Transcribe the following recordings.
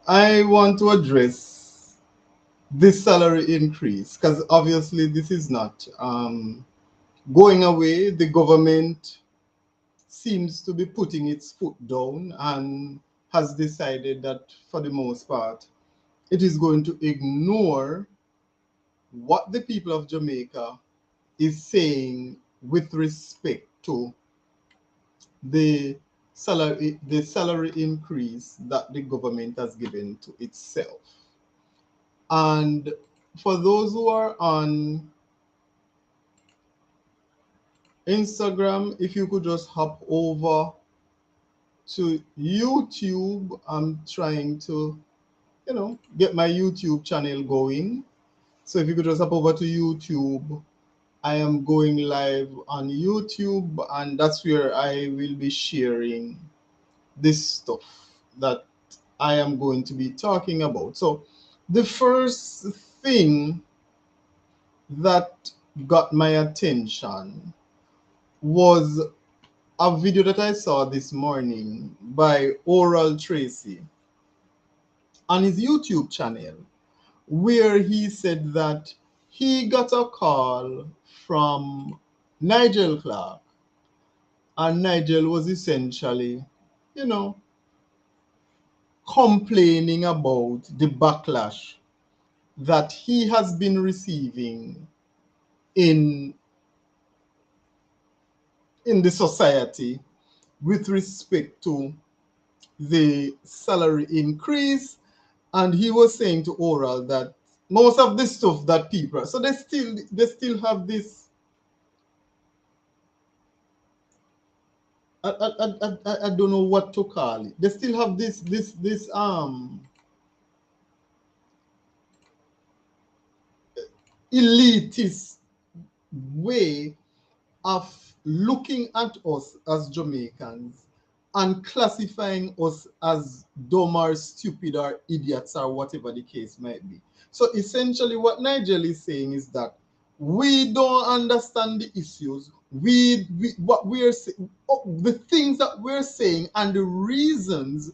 I want to address this salary increase because obviously this is not going away. The government seems to be putting its foot down and has decided that for the most part it is going to ignore what the people of Jamaica is saying with respect to the salary increase that the government has given to itself. And for those who are on Instagram, if you could just hop over to YouTube, I'm trying to, get my YouTube channel going. So if you could just hop over to YouTube, I am going live on YouTube, and that's where I will be sharing this stuff that I am going to be talking about. So the first thing that got my attention was a video that I saw this morning by Oral Tracy on his YouTube channel, where he said that he got a call from Nigel Clark, and Nigel was essentially, you know, complaining about the backlash that he has been receiving in the society with respect to the salary increase. And he was saying to Oral that most of the stuff that people, so they still have this, I don't know what to call it, they still have this elitist way of looking at us as Jamaicans and classifying us as dumb or stupid or idiots or whatever the case might be. So essentially, what Nigel is saying is that we don't understand the issues. We what we are the things that we're saying and the reasons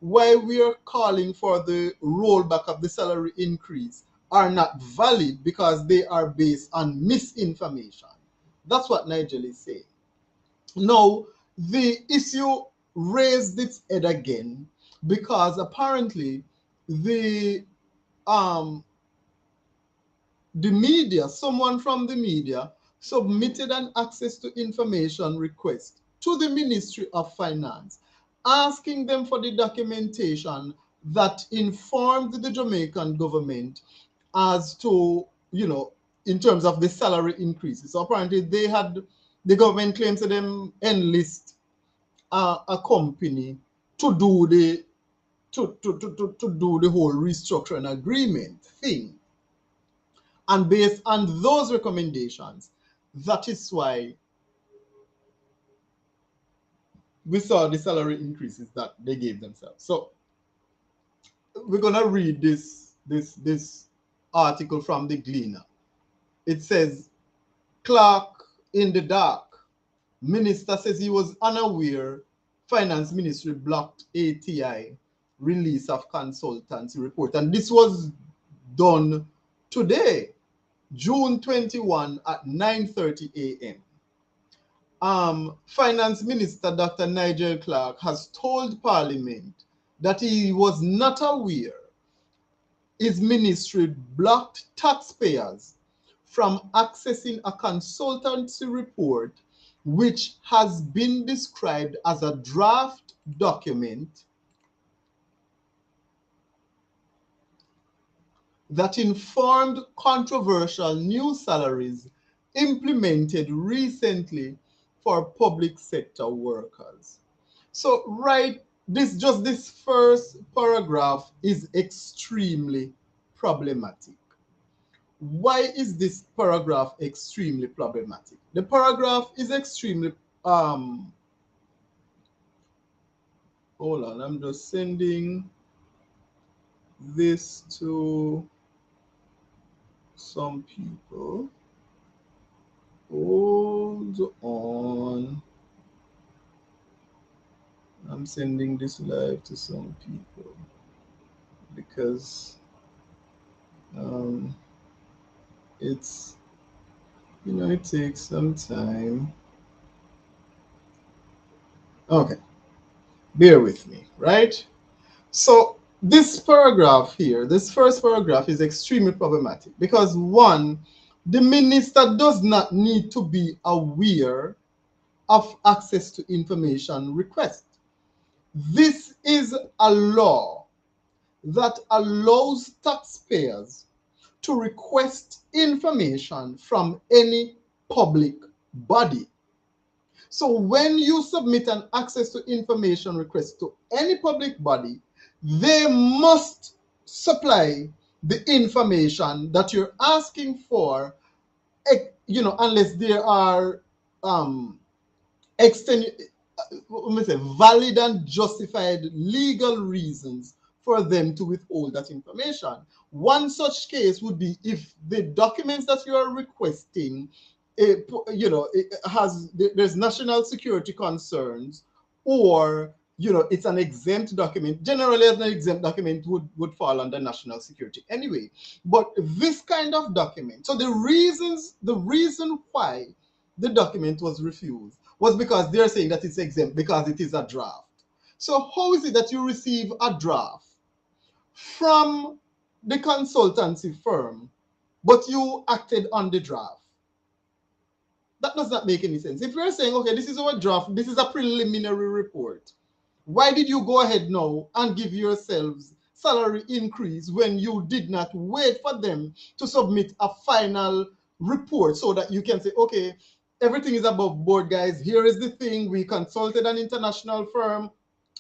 why we are calling for the rollback of the salary increase are not valid because they are based on misinformation. That's what Nigel is saying. Now, the issue raised its head again because apparently the um the media, someone from the media, submitted an access to information request to the Ministry of Finance, asking them for the documentation that informed the Jamaican government as to, in terms of the salary increases. So apparently the government claims to them enlist a company to do the whole restructuring agreement thing. And based on those recommendations, that is why we saw the salary increases that they gave themselves. So we're gonna read this article from the Gleaner. It says, Clark in the dark. Minister says he was unaware Finance Ministry blocked ATI release of consultancy report. And this was done today, June 21 at 9:30 a.m. Finance Minister Dr. Nigel Clark has told Parliament that he was not aware his ministry blocked taxpayers from accessing a consultancy report which has been described as a draft document that informed controversial new salaries implemented recently for public sector workers. So, right, this first paragraph is extremely problematic. Why is this paragraph extremely problematic? The paragraph is extremely hold on, I'm just sending this to some people. Hold on. I'm sending this live to some people. because it's, it takes some time. Okay, bear with me, right? So this paragraph here, this first paragraph is extremely problematic because one, the minister does not need to be aware of access to information request. This is a law that allows taxpayers to request information from any public body. So when you submit an access to information request to any public body, they must supply the information that you're asking for, unless there are extend let me say valid and justified legal reasons for them to withhold that information. One such case would be if the documents that you are requesting, there's national security concerns, or it's an exempt document. Generally, an exempt document would fall under national security anyway. But this kind of document, so the reason why the document was refused was because they're saying that it's exempt because it is a draft. So how is it that you receive a draft from the consultancy firm, but you acted on the draft? That does not make any sense. If you're saying, okay, this is our draft, this is a preliminary report, why did you go ahead now and give yourselves salary increase when you did not wait for them to submit a final report so that you can say, okay, everything is above board, guys. Here is the thing. We consulted an international firm.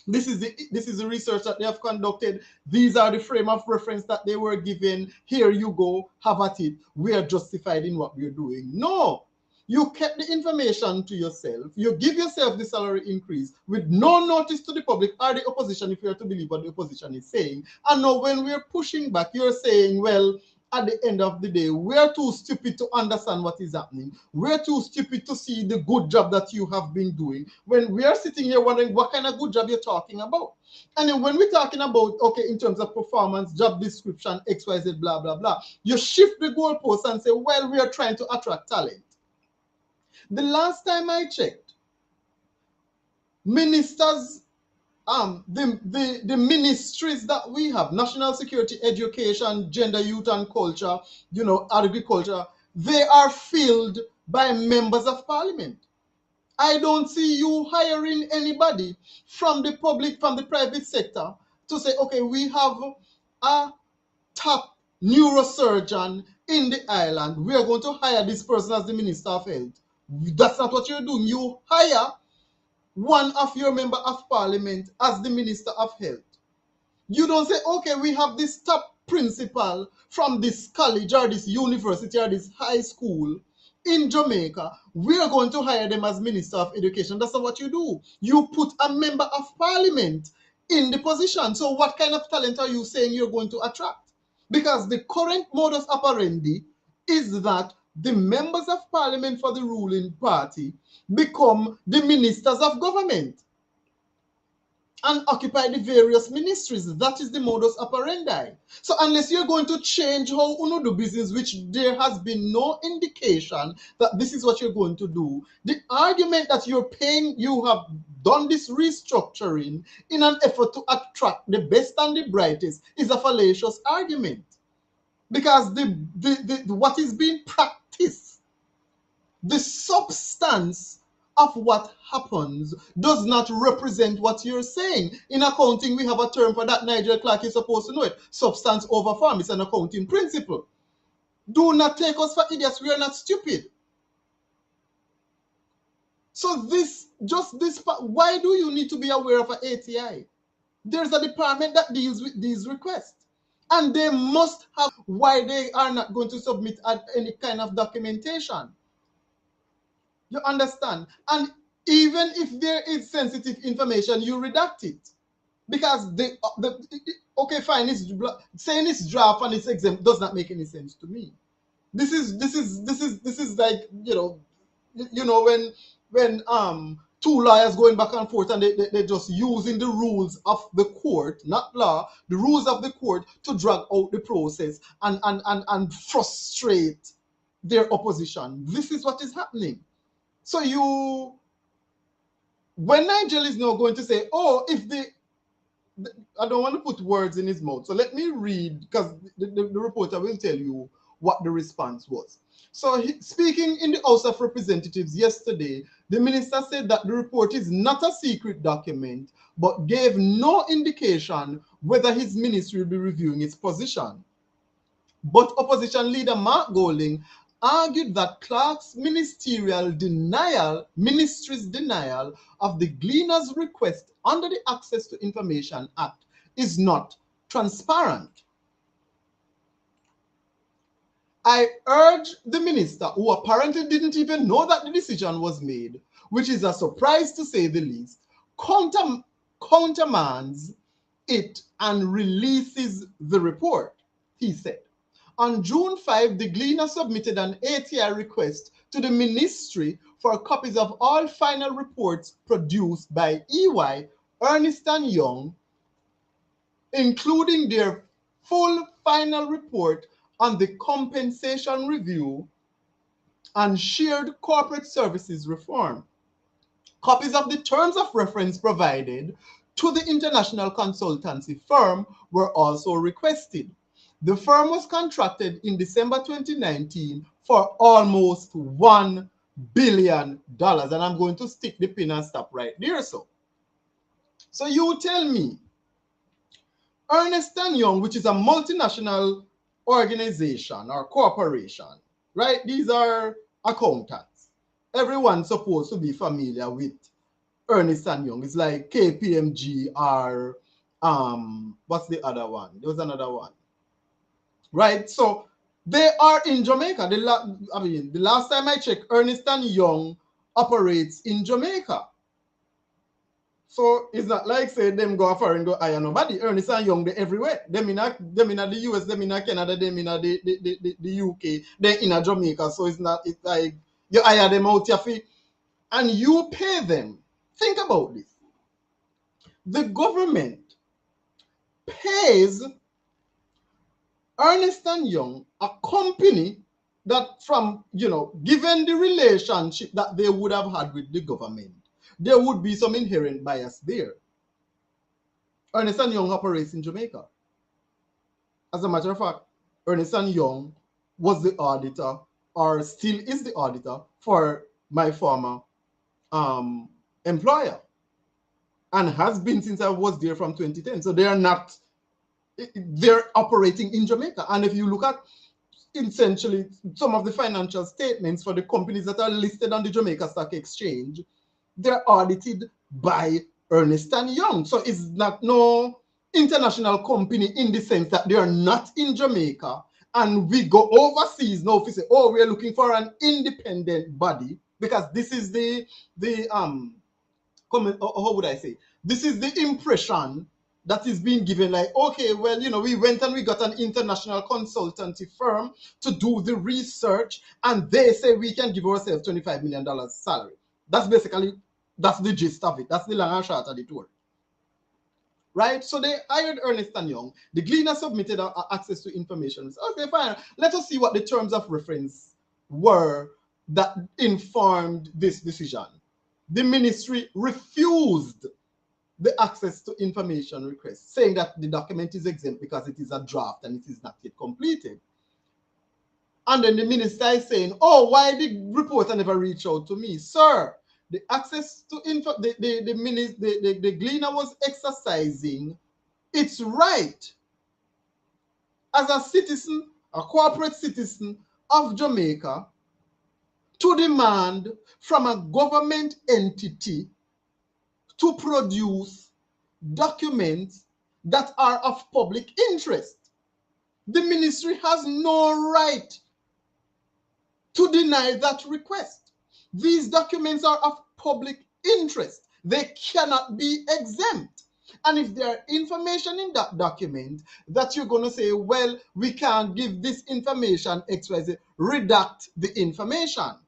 This is the research that they have conducted. These are the frame of reference that they were given. Here you go, have at it. We are justified in what we're doing. No, you kept the information to yourself. You give yourself the salary increase with no notice to the public or the opposition, if you are to believe what the opposition is saying. And now when we're pushing back, you're saying, well, at the end of the day, we're too stupid to understand what is happening. We're too stupid to see the good job that you have been doing. When we are sitting here wondering what kind of good job you're talking about. And then when we're talking about, okay, in terms of performance, job description, XYZ, blah, blah, blah, you shift the goalpost and say, well, we are trying to attract talent. The last time I checked, ministers, the ministries that we have, national security, education, gender, youth and culture, agriculture, they are filled by members of parliament. I don't see you hiring anybody from the public, from the private sector to say, okay, we have a top neurosurgeon in the island. We are going to hire this person as the Minister of Health. That's not what you're doing. You hire one of your member of parliament as the Minister of Health. You don't say, okay, we have this top principal from this college or this university or this high school in Jamaica. We are going to hire them as Minister of Education. That's not what you do. You put a member of parliament in the position. So what kind of talent are you saying you're going to attract? Because the current modus operandi is that the members of parliament for the ruling party become the ministers of government and occupy the various ministries. That is the modus operandi. So unless you're going to change how you do business, which there has been no indication that this is what you're going to do, the argument that you have done this restructuring in an effort to attract the best and the brightest is a fallacious argument. Because what is being practiced, the substance of what happens does not represent what you're saying. In accounting, we have a term for that. Nigel Clark is supposed to know it. Substance over form. It's an accounting principle. Do not take us for idiots. We are not stupid. So why do you need to be aware of an ATI? There's a department that deals with these requests. And they must have why they are not going to submit any kind of documentation. You understand? And even if there is sensitive information, you redact it. Because okay, fine, saying it's draft and it's exempt does not make any sense to me. This is like, when two lawyers going back and forth, and they're just using the rules of the court, not law, the rules of the court to drag out the process and frustrate their opposition. This is what is happening. So when Nigel is now going to say, oh, if I don't want to put words in his mouth. So let me read, because the reporter will tell you what the response was. So speaking in the House of Representatives yesterday, the minister said that the report is not a secret document, but gave no indication whether his ministry will be reviewing its position. But opposition leader Mark Golding argued that Clark's ministry's denial of the Gleaner's request under the Access to Information Act is not transparent. I urge the minister, who apparently didn't even know that the decision was made, which is a surprise to say the least, countermands it and releases the report, he said. On June 5, the Gleaner submitted an ATI request to the ministry for copies of all final reports produced by EY, Ernst & Young, including their full final report on the compensation review and shared corporate services reform. Copies of the terms of reference provided to the international consultancy firm were also requested. The firm was contracted in December 2019 for almost $1 billion. And I'm going to stick the pin and stop right there. So you tell me, Ernst & Young, which is a multinational organization or corporation, right? These are accountants. Everyone's supposed to be familiar with Ernst & Young. It's like KPMG or what's the other one? There was another one. Right? So they are in Jamaica. The last time I checked, Ernst & Young operates in Jamaica. So it's not like say them go foreign go hire nobody. Ernst & Young, they everywhere. Them in the US, them in Canada, them in the UK, they in Jamaica. So it's like you hire them out your fee and you pay them. Think about this. The government pays Ernst & Young, a company that from, given the relationship that they would have had with the government, there would be some inherent bias there. Ernst & Young operates in Jamaica. As a matter of fact, Ernst & Young was the auditor, or still is the auditor, for my former employer, and has been since I was there from 2010. So they're operating in Jamaica. And if you look at essentially some of the financial statements for the companies that are listed on the Jamaica Stock Exchange, they're audited by Ernst & Young. So it's not no international company in the sense that they are not in Jamaica and we go overseas now if we say, oh, we're looking for an independent body, because this is how would I say? This is the impression that is being given, like, okay, well, we went and we got an international consultancy firm to do the research and they say we can give ourselves $25 million salary. That's the gist of it. That's the long and short of the tour. Right? So they hired Ernst & Young. The Gleaner submitted access to information. So, okay, fine. Let us see what the terms of reference were that informed this decision. The ministry refused the access to information request, saying that the document is exempt because it is a draft and it is not yet completed. And then the minister is saying, oh, why did reporter never reach out to me? Sir, the access to the Gleaner was exercising its right as a citizen, a corporate citizen of Jamaica, to demand from a government entity to produce documents that are of public interest. The ministry has no right to deny that request. These documents are of public interest. They cannot be exempt. And if there are information in that document that you're going to say, well, we can't give this information, XYZ, redact the information.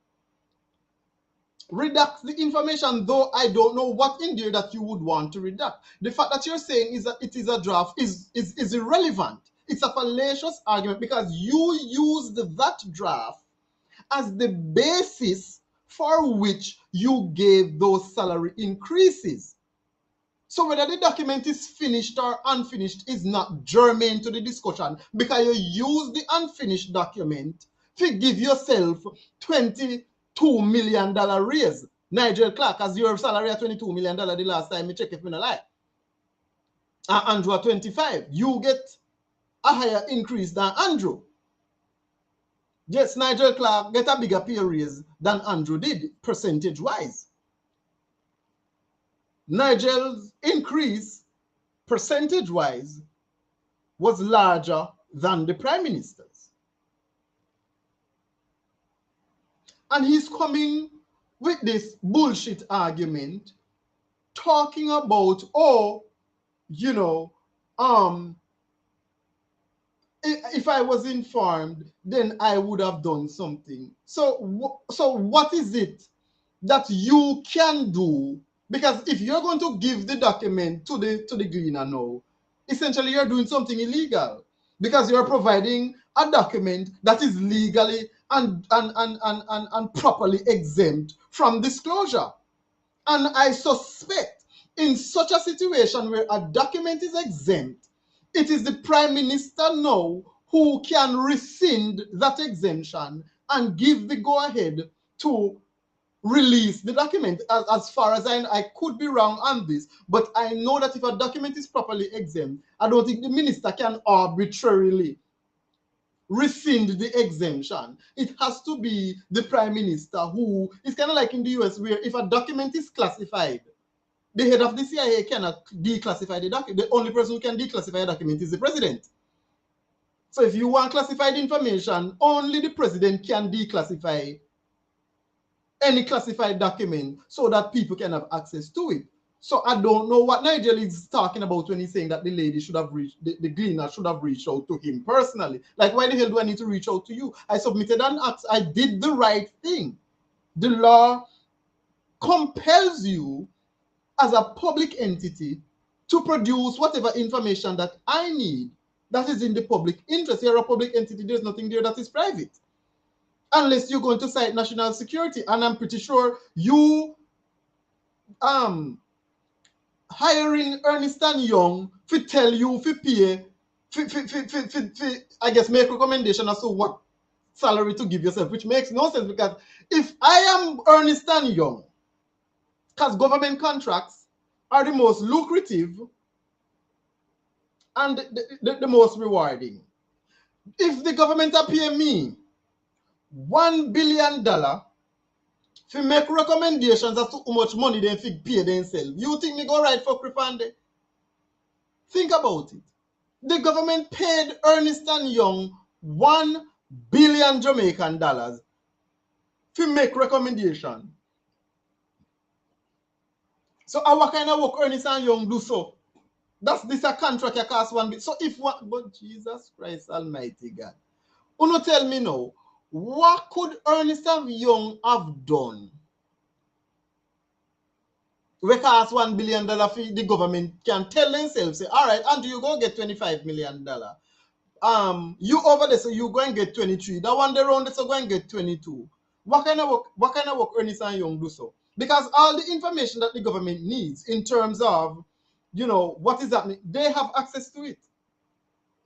redact the information, though I don't know what in there that you would want to redact. The fact that you're saying is that it is a draft is irrelevant. It's a fallacious argument because you used that draft as the basis for which you gave those salary increases. So whether the document is finished or unfinished is not germane to the discussion because you use the unfinished document to give yourself $22 million raise. Nigel Clark, as your salary at $22 million the last time, me check if me no lie. And Andrew at 25. You get a higher increase than Andrew. Yes, Nigel Clark get a bigger pay raise than Andrew did, percentage-wise. Nigel's increase, percentage-wise, was larger than the Prime Minister's. And he's coming with this bullshit argument, talking about, oh, you know, if I was informed, then I would have done something. So what is it that you can do? Because if you're going to give the document to the gleaner now, essentially you're doing something illegal because you're providing a document that is legally and properly exempt from disclosure. And I suspect in such a situation where a document is exempt, it is the Prime Minister now who can rescind that exemption and give the go-ahead to release the document. As far as I could be wrong on this, but I know that if a document is properly exempt, I don't think the minister can arbitrarily rescind the exemption. It has to be the Prime Minister who, it's kind of like in the US where if a document is classified, the head of the CIA cannot declassify the document. The only person who can declassify a document is the president. So if you want classified information, only the president can declassify any classified document so that people can have access to it. So I don't know what Nigel is talking about when he's saying that the lady should have reached, the gleaner should have reached out to him personally. Like, why the hell do I need to reach out to you? I submitted an act. I did the right thing. The law compels you as a public entity to produce whatever information that I need that is in the public interest. You're a public entity, there's nothing there that is private. Unless you're going to cite national security. And I'm pretty sure you hiring Ernest & Young to tell you to pay, I guess, make recommendation as to what salary to give yourself, which makes no sense because if I am Ernest & Young, because government contracts are the most lucrative and the most rewarding. If the government pay me $1 billion to make recommendations as to how much money they pay themselves, you think me go right for Kripande? Think about it. The government paid Ernest & Young $1 billion Jamaican dollars to make recommendation. So what kind of work Ernest & Young do so? This a contract that costs $1 billion. So if what, but Jesus Christ Almighty God. Uno tell me now, what could Ernest & Young have done? We cost $1 billion fee, the government can tell themselves, say, all right, Andrew, you go get $25 million. You over there, so you go and get 23. That one there around there, so go and get 22. What kind of work Ernest & Young do so? Because all the information that the government needs in terms of, you know, what is happening, they have access to it.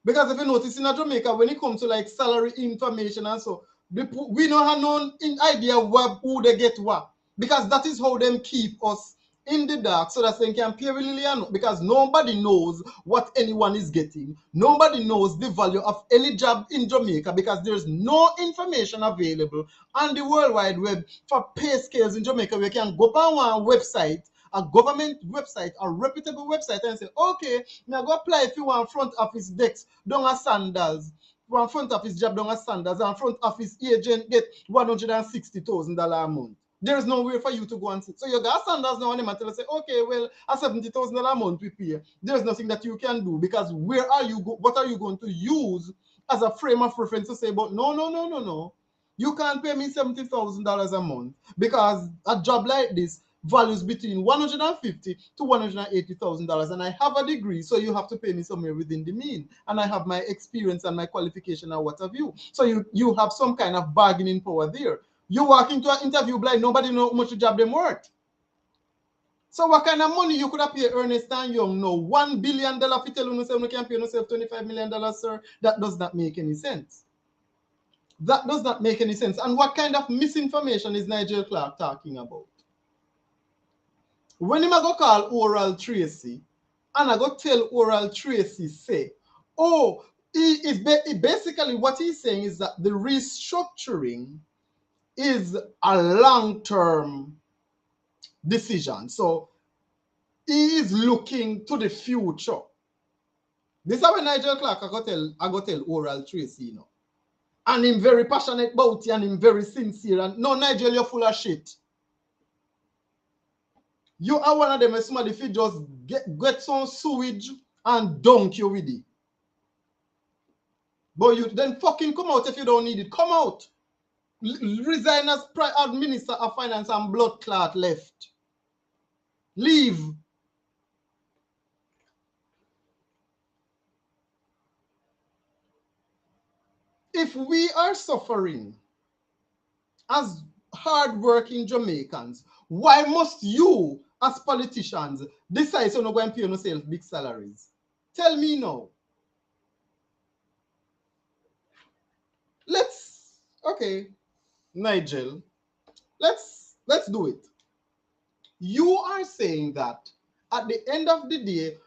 Because if you notice in Jamaica, when it comes to like salary information and so, we don't have no idea who they get what. Because that is how them keep us in the dark so that they can pay really, because nobody knows what anyone is getting. Nobody knows the value of any job in Jamaica because there's no information available on the World Wide Web for pay scales in Jamaica. We can go on one website, a government website, a reputable website, and say, okay, now go apply if you want front office decks down at Sandals, one front office job down at Sandals, and front office agent get $160,000 a month. There is no way for you to go and sit. So you got Sandals now and them say, okay, well, a $70,000 a month we pay. There's nothing that you can do because where are you? What are you going to use as a frame of reference to say, but no. You can't pay me $70,000 a month because a job like this values between $150,000 to $180,000, and I have a degree, so you have to pay me somewhere within the mean. And I have my experience and my qualification and what have you. So you have some kind of bargaining power there. You walk into an interview blind, nobody know how much the job them worth. So what kind of money you could have paid Ernest and Young? No, $1 billion for tell you say you can pay yourself $25 million, sir. That does not make any sense. That does not make any sense. And what kind of misinformation is Nigel Clark talking about? When him I go call Oral Tracy, and I go tell Oral Tracy, say, oh, basically what he's saying is that the restructuring is a long-term decision. So he is looking to the future. This is when Nigel Clark I go tell Oral Tracy, you know. And him very passionate about it, and him very sincere. And no, Nigel, you're full of shit. You are one of them, somebody if you just get some sewage and dunk you with it. But you then fucking come out if you don't need it. Come out. Resign as Minister of Finance and blood clot left. Leave. If we are suffering as hard-working Jamaicans, why must you, as politicians, decide to not go and pay yourself big salaries? Tell me now. Okay, Nigel, let's do it. You are saying that at the end of the day,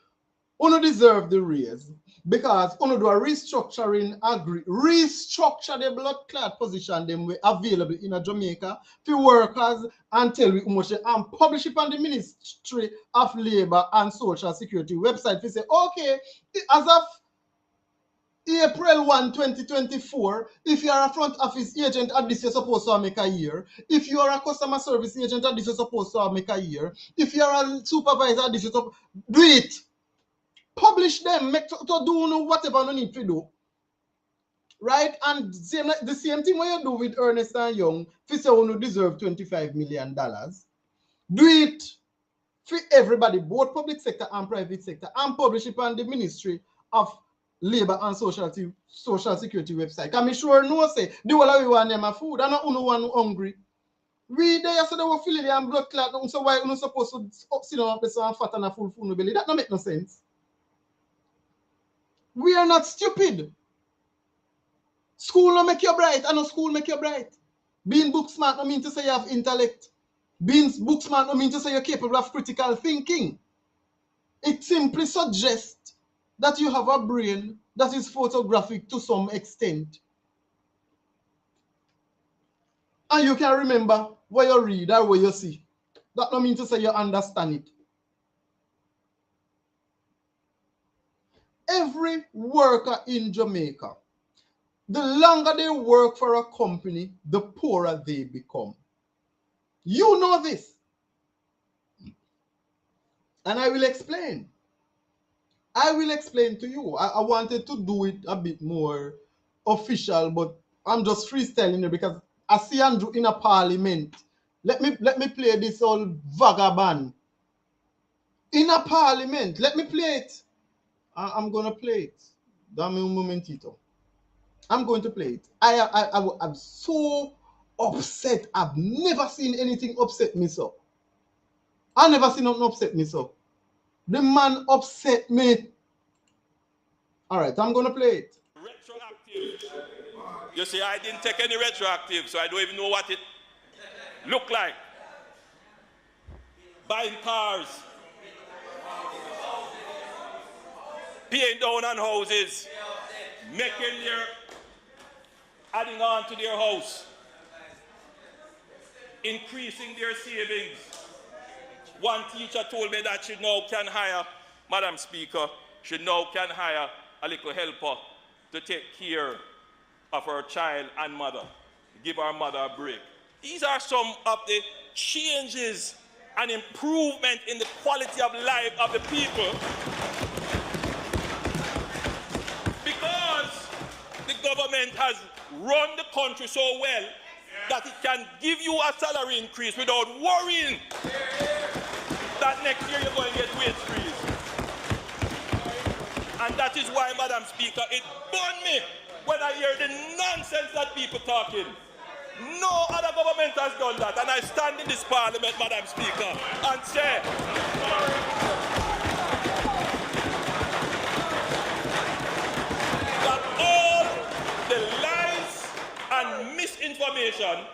you deserve the raise because you do a restructuring restructure the blood clot position them we available in Jamaica for workers until we and publish it on the Ministry of Labour and Social Security website. We say, okay, as of April 1, 2024, if you are a front office agent at this, you're supposed to make a year. If you are a customer service agent at this, you're supposed to make a year. If you are a supervisor at this, you're supposed to do it. Publish them, make to do whatever you need to do. Right? And the same thing when you do with Ernest and Young, if you say you deserve $25 million, do it for everybody, both public sector and private sector, and publish it on the Ministry of Labour and Social Security website. I'm sure no say the whole of we want them food, and not one hungry. We there so they were feeling and blood clot, so why you not supposed to sit down and so fat and a full food belly? That don't make no sense. We are not stupid. School don't make you bright, and no school make you bright. Being book smart don't mean to say you have intellect. Being book smart don't mean to say you're capable of critical thinking. It simply suggests that you have a brain that is photographic to some extent. And you can remember what you read or what you see. That don't mean to say you understand it. Every worker in Jamaica, the longer they work for a company, the poorer they become. You know this. And I will explain. I will explain to you. I wanted to do it a bit more official, but I'm just freestyling it because I see Andrew in a parliament. Let me play this old vagabond. In a parliament. Let me play it. I'm going to play it. Dame un momentito. I'm going to play it. I'm so upset. I've never seen anything upset me so. I've never seen nothing upset me so. The man upset me. All right, I'm going to play it. Retroactive. You see, I didn't take any retroactive, so I don't even know what it looked like. Buying cars. Paying down on houses. Adding on to their house. Increasing their savings. One teacher told me that she now can hire, Madam Speaker, she now can hire a little helper to take care of her child and mother, give her mother a break. These are some of the changes and improvement in the quality of life of the people because the government government has run the country so well that it can give you a salary increase without worrying that next year you're going to get wage freeze. And that is why, Madam Speaker, it burns me when I hear the nonsense that people talking. No other government has done that. And I stand in this parliament, Madam Speaker, and say, that all the lies and misinformation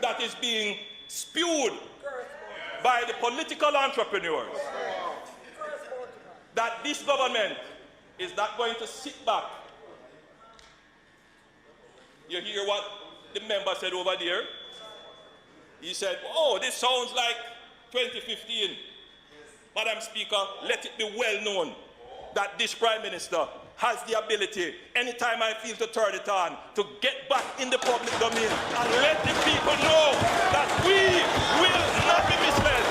that is being spewed by the political entrepreneurs, that this government is not going to sit back. You hear what the member said over there? He said, oh, this sounds like 2015. Madam Speaker, let it be well known that this Prime Minister has the ability, anytime I feel to turn it on, to get back in the public domain and let the people know that we will not be misled.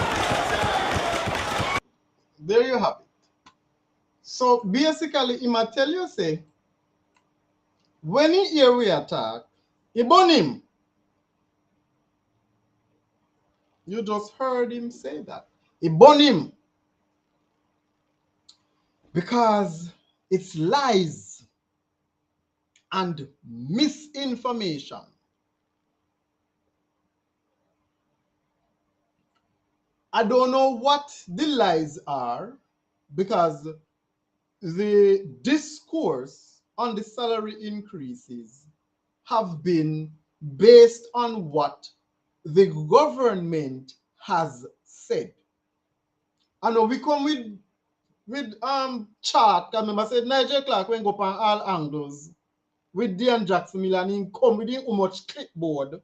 There you have it. So basically, he might tell you, say, when he hear we attack, he burn him. You just heard him say that. He burn him. Because it's lies and misinformation. I don't know what the lies are, because the discourse on the salary increases have been based on what the government has said. And we come with chart. I remember said Nigel Clark when go on all angles with Dan Jackson Milan in come with how much clipboard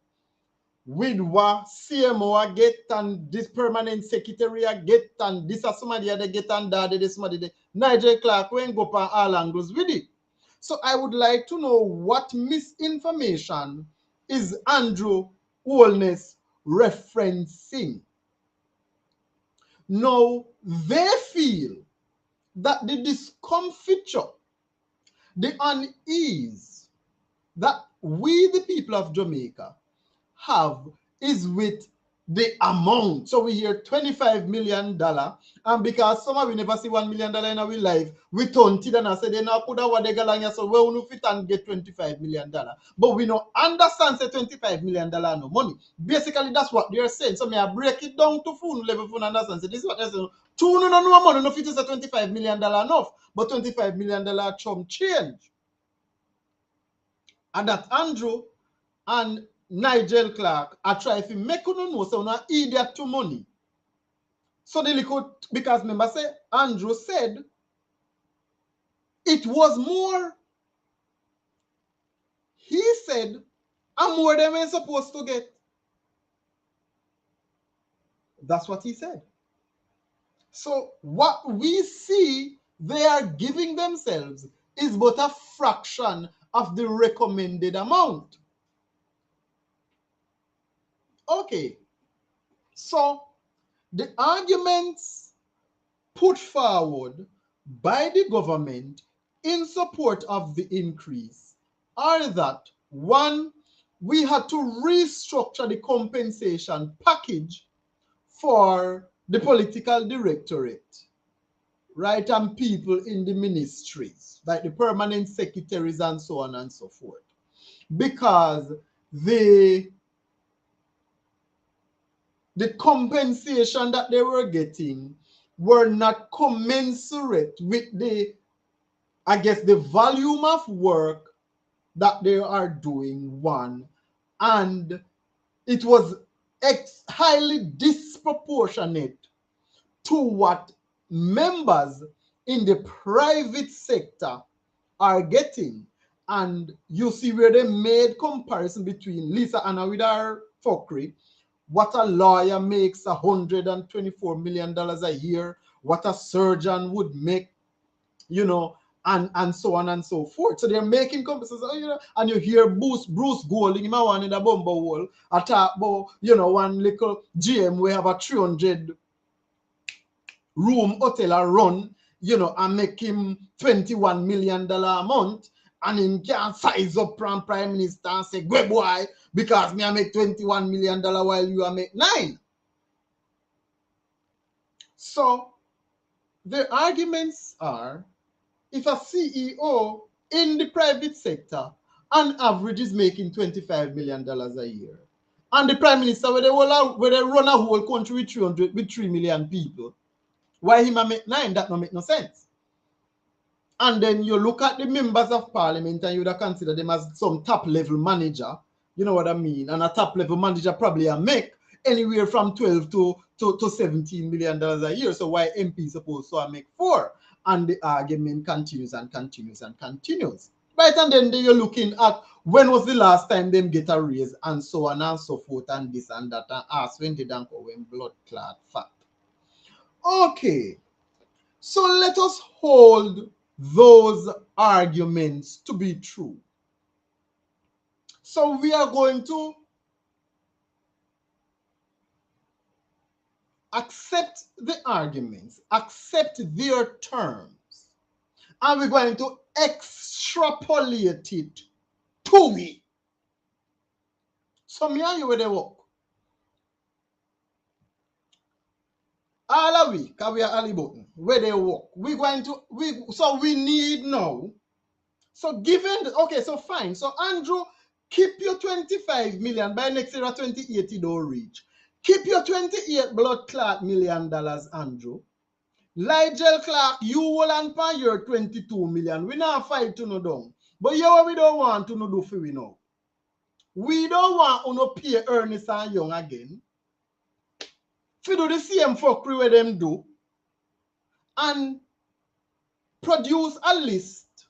with what CMO get and this permanent secretary get and this is somebody they get and that this somebody they Nigel Clark when go on all angles with it. So I would like to know what misinformation is Andrew Holness referencing. Now they feel that the discomfiture, the unease that we, the people of Jamaica, have is with the amount. So we hear $25 million, and because some of we never see $1 million in our life, we turn it and I say they now could have what they got, so we will fit and get $25 million. But we don't understand say $25 million no money. Basically, that's what they're saying. So may I break it down to full level for understand. So this is what they're saying. Two no money, no fit is a $25 million enough, but $25 million chum change. And that Andrew and Nigel Clark are trying to make you know so now idiot to money. So they could, because remember say Andrew said it was more. He said I'm more than we're supposed to get. That's what he said. So what we see they are giving themselves is but a fraction of the recommended amount. Okay. So the arguments put forward by the government in support of the increase are that, one, we had to restructure the compensation package for the political directorate, right, and people in the ministries, like the permanent secretaries and so on and so forth, because the compensation that they were getting were not commensurate with the, I guess, the volume of work that they are doing, one, and it was highly disproportionate to what members in the private sector are getting. And you see where they made comparison between Lisa Anna with her fuckery, what a lawyer makes $124 million a year, what a surgeon would make, you know, and so on and so forth. So they're making comparisons, you know, and you hear Bruce Golding, him one in the bumper hole, attack about, you know, one little GM we have a 300 room hotel run, you know, and make him $21 million a month. and him can't size up from prime minister and say, "Go boy, because me I make $21 million while you are make 9." So the arguments are, if a CEO in the private sector on average is making $25 million a year, and the prime minister where they run a whole country with 3 million people, why him a make 9? That don't make no sense. And then you look at the members of parliament and you would consider them as some top level manager, you know what I mean? And a top level manager probably a make anywhere from 12 to $17 million a year. So why MP supposed to make 4? And the argument continues and continues and continues. Right, and then you're looking at when was the last time them get a raise and so on and so forth and this and that and ask when they don't go when blood clot fat. Okay, so let us hold those arguments to be true. So we are going to accept the arguments, accept their terms, and we're going to extrapolate it to we. So me and you where they work. All of we, because we are Ali Button, where they work. We're going to, so we need now. So given, okay, so fine. So Andrew, keep your 25 million by next year 2080 don't reach. Keep your 28 blood clot $1 million, Andrew. Ligel Clark, you will and pay your 22 million. We not fight to no down. But you what we don't want to no do for we now. We don't want to no pay Ernest and Young again. If you do the same fuckery where them do and produce a list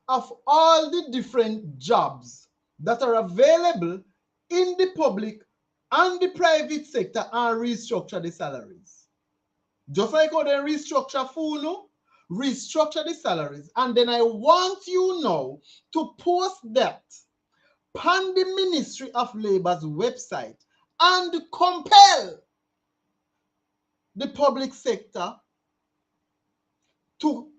of all the different jobs that are available in the public and the private sector and restructure the salaries. Just like how they restructure FUNO, restructure the salaries. And then I want you now to post that on the Ministry of Labor's website and compel the public sector to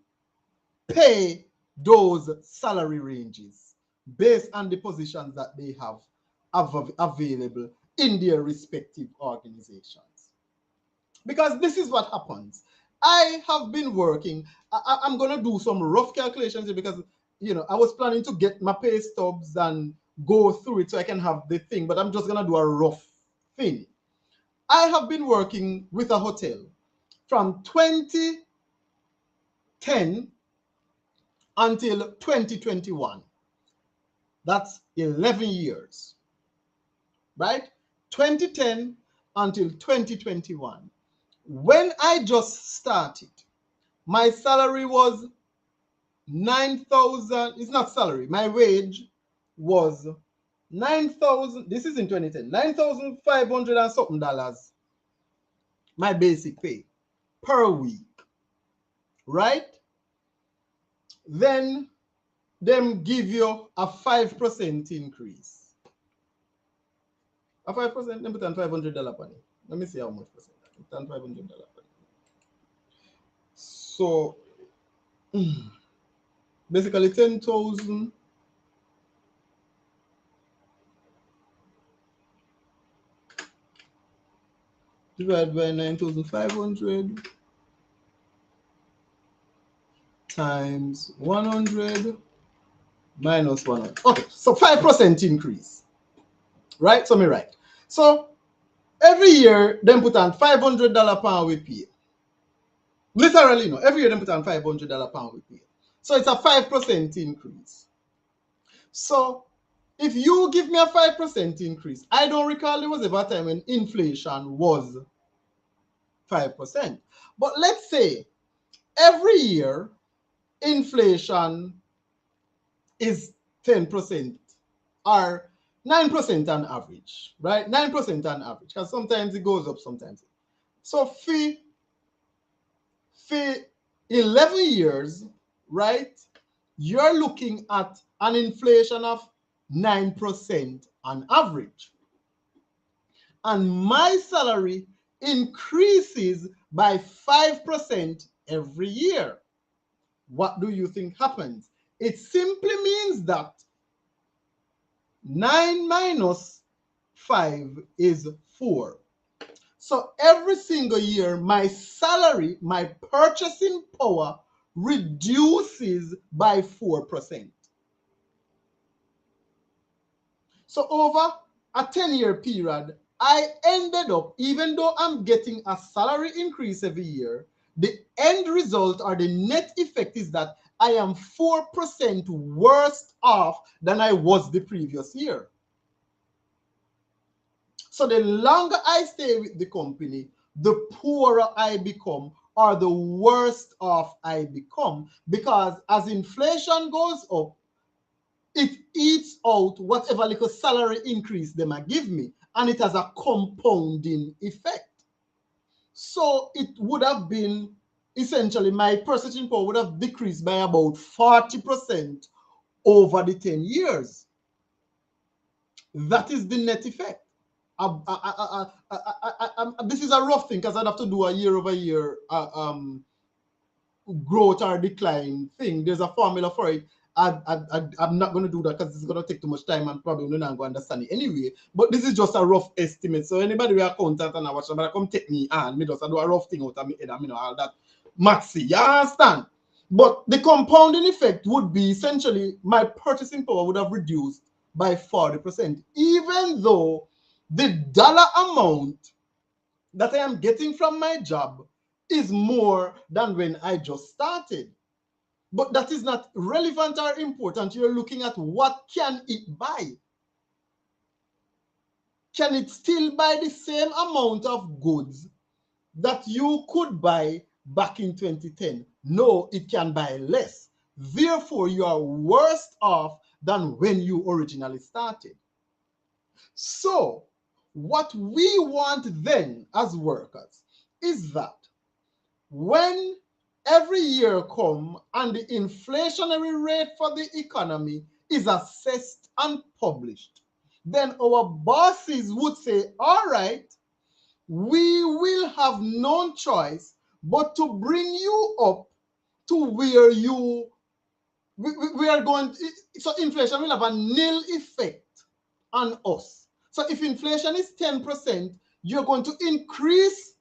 pay those salary ranges based on the positions that they have available in their respective organizations. Because this is what happens. I have been working, I'm going to do some rough calculations here because, you know, I was planning to get my pay stubs and go through it so I can have the thing, but I'm just going to do a rough thing. I have been working with a hotel from 2010 until 2021. That's 11 years, right? 2010 until 2021. When I just started, my salary was 9,000. It's not salary. My wage was 9,000. This is in 2010. 9,500 and something dollars. My basic pay per week, right? Then them give you a 5% increase. A 5%, them put on $500 on it. Let me see how much percent. Put on $500 on it. So basically 10,000 divided by 9,500 times 100 minus 100. Okay, so 5% increase, right? So me right. So every year, them put on $500 pound we pay. Literally, no. Every year, them put on $500 pound we pay. So it's a 5% increase. So if you give me a 5% increase, I don't recall there was ever a time when inflation was 5%. But let's say every year, inflation is 10% or 9% on average, right? 9% on average, because sometimes it goes up, sometimes. So for 11 years, right, you're looking at an inflation of 9% on average. And my salary increases by 5% every year. What do you think happens? It simply means that 9 minus 5 is 4. So every single year, my salary, my purchasing power reduces by 4%. So over a 10-year period, I ended up, even though I'm getting a salary increase every year, the end result or the net effect is that I am 4% worse off than I was the previous year. So the longer I stay with the company, the poorer I become or the worst off I become, because as inflation goes up, it eats out whatever little salary increase they might give me, and it has a compounding effect. So it would have been essentially my purchasing power would have decreased by about 40% over the 10 years. That is the net effect. This is a rough thing because I'd have to do a year over year growth or decline thing. There's a formula for it. I'm not going to do that because it's going to take too much time and probably not going to understand it anyway. But this is just a rough estimate. So anybody who accountant and I watch, but come take me and me just do a rough thing out of my head and you know all that maxi. You understand? But the compounding effect would be essentially my purchasing power would have reduced by 40%, even though the dollar amount that I am getting from my job is more than when I just started. But that is not relevant or important. You're looking at what can it buy. Can it still buy the same amount of goods that you could buy back in 2010? No, it can buy less. Therefore, you are worse off than when you originally started. So, what we want then as workers is that when every year come and the inflationary rate for the economy is assessed and published, then our bosses would say, all right, we will have no choice but to bring you up to where we are going. So inflation will have a nil effect on us. So if inflation is 10%, you're going to increase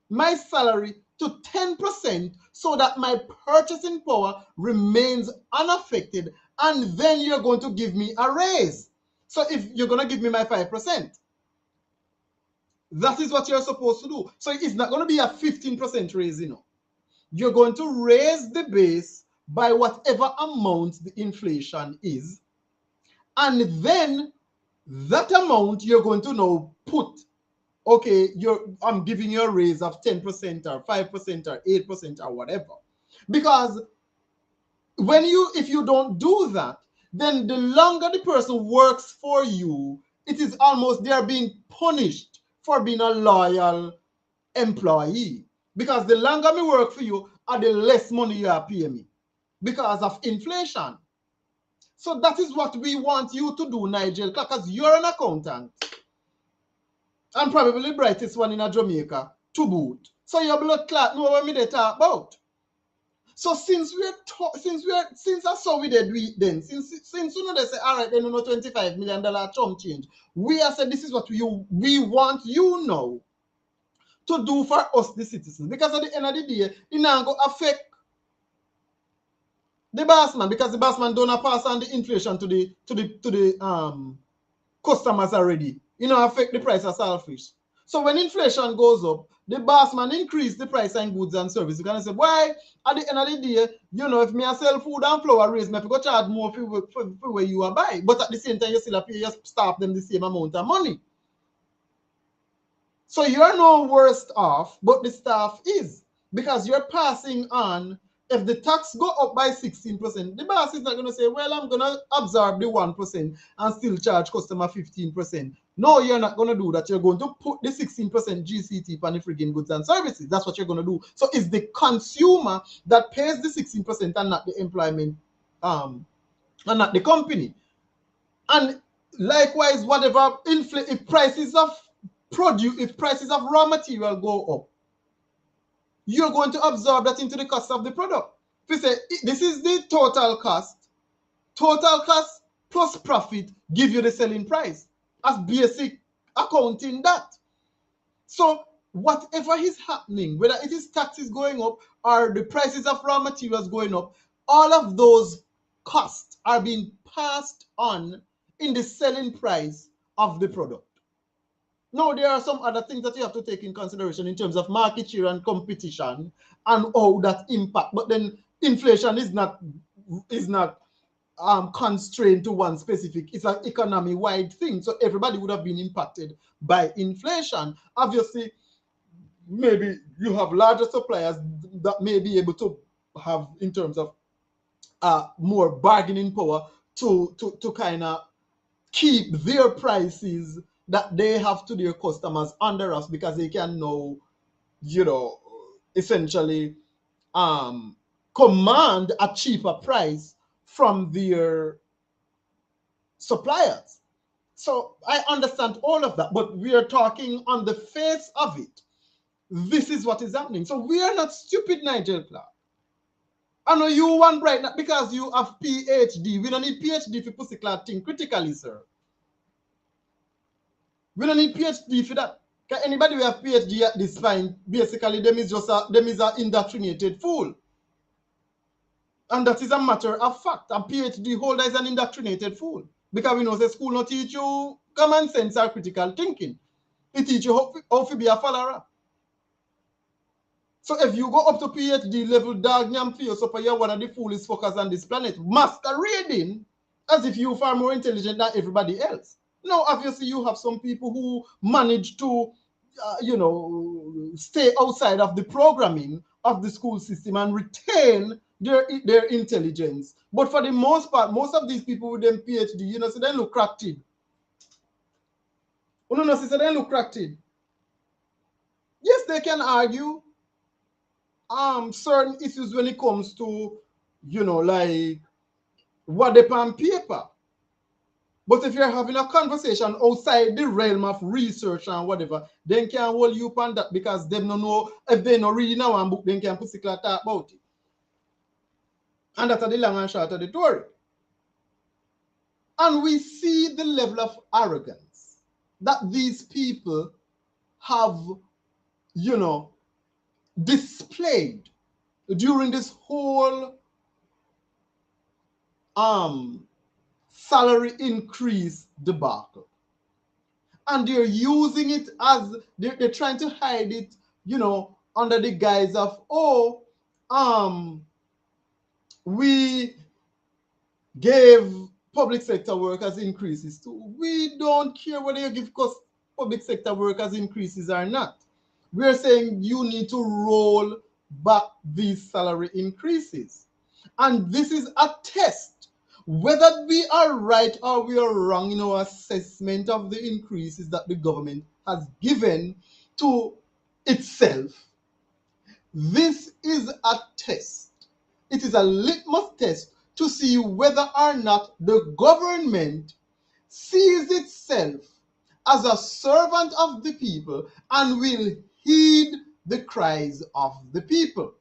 my salary to 10% so that my purchasing power remains unaffected, and then you're going to give me a raise. So if you're going to give me my 5%, that is what you're supposed to do. So it's not going to be a 15% raise, you know. You're going to raise the base by whatever amount the inflation is, and then that amount you're going to now put, okay, I'm giving you a raise of 10% or 5% or 8% or whatever. Because if you don't do that, then the longer the person works for you, it is almost they're being punished for being a loyal employee. Because the longer me work for you, the less money you are paying me because of inflation. So that is what we want you to do, Nigel, because you're an accountant. And probably the brightest one in Jamaica to boot. So your blood clot know what me they talk about. So since I saw we did we then, since you know they say, all right, then you know $25 million chump change. We are said this is what we want you know to do for us the citizens. Because at the end of the day, it now go affect the boss man, because the boss man don't pass on the inflation to the customers already. You know, affect the price of selfish. So when inflation goes up, the boss man increase the price of goods and services. You can say, why? At the end of the day, you know, if me I sell food and flour, raise me, I go charge more for where you are buy. But at the same time, you still have to pay your staff them the same amount of money. So you're no worse off, but the staff is, because you're passing on. If the tax go up by 16%, the boss is not going to say, well, I'm going to absorb the 1% and still charge customer 15%. No, you're not going to do that. You're going to put the 16% GCT on the frigging goods and services. That's what you're going to do. So it's the consumer that pays the 16% and not the employment, and not the company. And likewise, whatever if prices of produce, if prices of raw material go up, you're going to absorb that into the cost of the product. If you say this is the total cost, Total cost plus profit give you the selling price as basic accounting that. So whatever is happening, whether it is taxes going up or the prices of raw materials going up, all of those costs are being passed on in the selling price of the product. Now, there are some other things that you have to take in consideration in terms of market share and competition and how that impact. But then inflation is not constrained to one specific. It's an economy-wide thing. So everybody would have been impacted by inflation. Obviously, maybe you have larger suppliers that may be able to have in terms of more bargaining power to kind of keep their prices that they have to their customers under us because they can now, essentially command a cheaper price from their suppliers. So I understand all of that, but we are talking on the face of it. This is what is happening. So we are not stupid, Nigel Clark. I know you one bright now because you have PhD. We don't need PhD for pussy clad thing critically, sir. We don't need PhD for that. Can anybody who have PhD at this point, basically them is a indoctrinated fool. And that is a matter of fact. A PhD holder is an indoctrinated fool. Because we know the school not teach you common sense or critical thinking. It teach you how to be a follower. So if you go up to PhD level, dog nyam for yourself, you're one of the foolish fuckers on this planet, masquerading as if you're far more intelligent than everybody else. Now, obviously, you have some people who manage to, stay outside of the programming of the school system and retain their intelligence. But for the most part, most of these people with them PhD, so they look cracked. So they look cracked. Yes, they can argue certain issues when it comes to, like what they on paper. But if you're having a conversation outside the realm of research and whatever, then can't hold you upon that because they don't know if they not reading one book, then can put talk about it. And that's the long and short of the story. And we see the level of arrogance that these people have, displayed during this whole salary increase debacle. And they're using it as they're trying to hide it, under the guise of, we gave public sector workers increases too. We don't care whether you give public sector workers increases or not. We're saying you need to roll back these salary increases. And this is a test whether we are right or we are wrong in our assessment of the increases that the government has given to itself. This is a test. It is a litmus test to see whether or not the government sees itself as a servant of the people and will heed the cries of the people.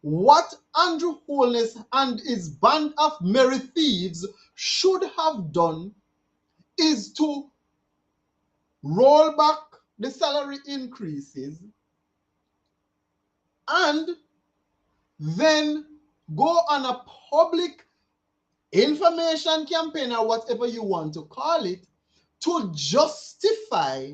What Andrew Holness and his band of merry thieves should have done is to roll back the salary increases and then go on a public information campaign or whatever you want to call it to justify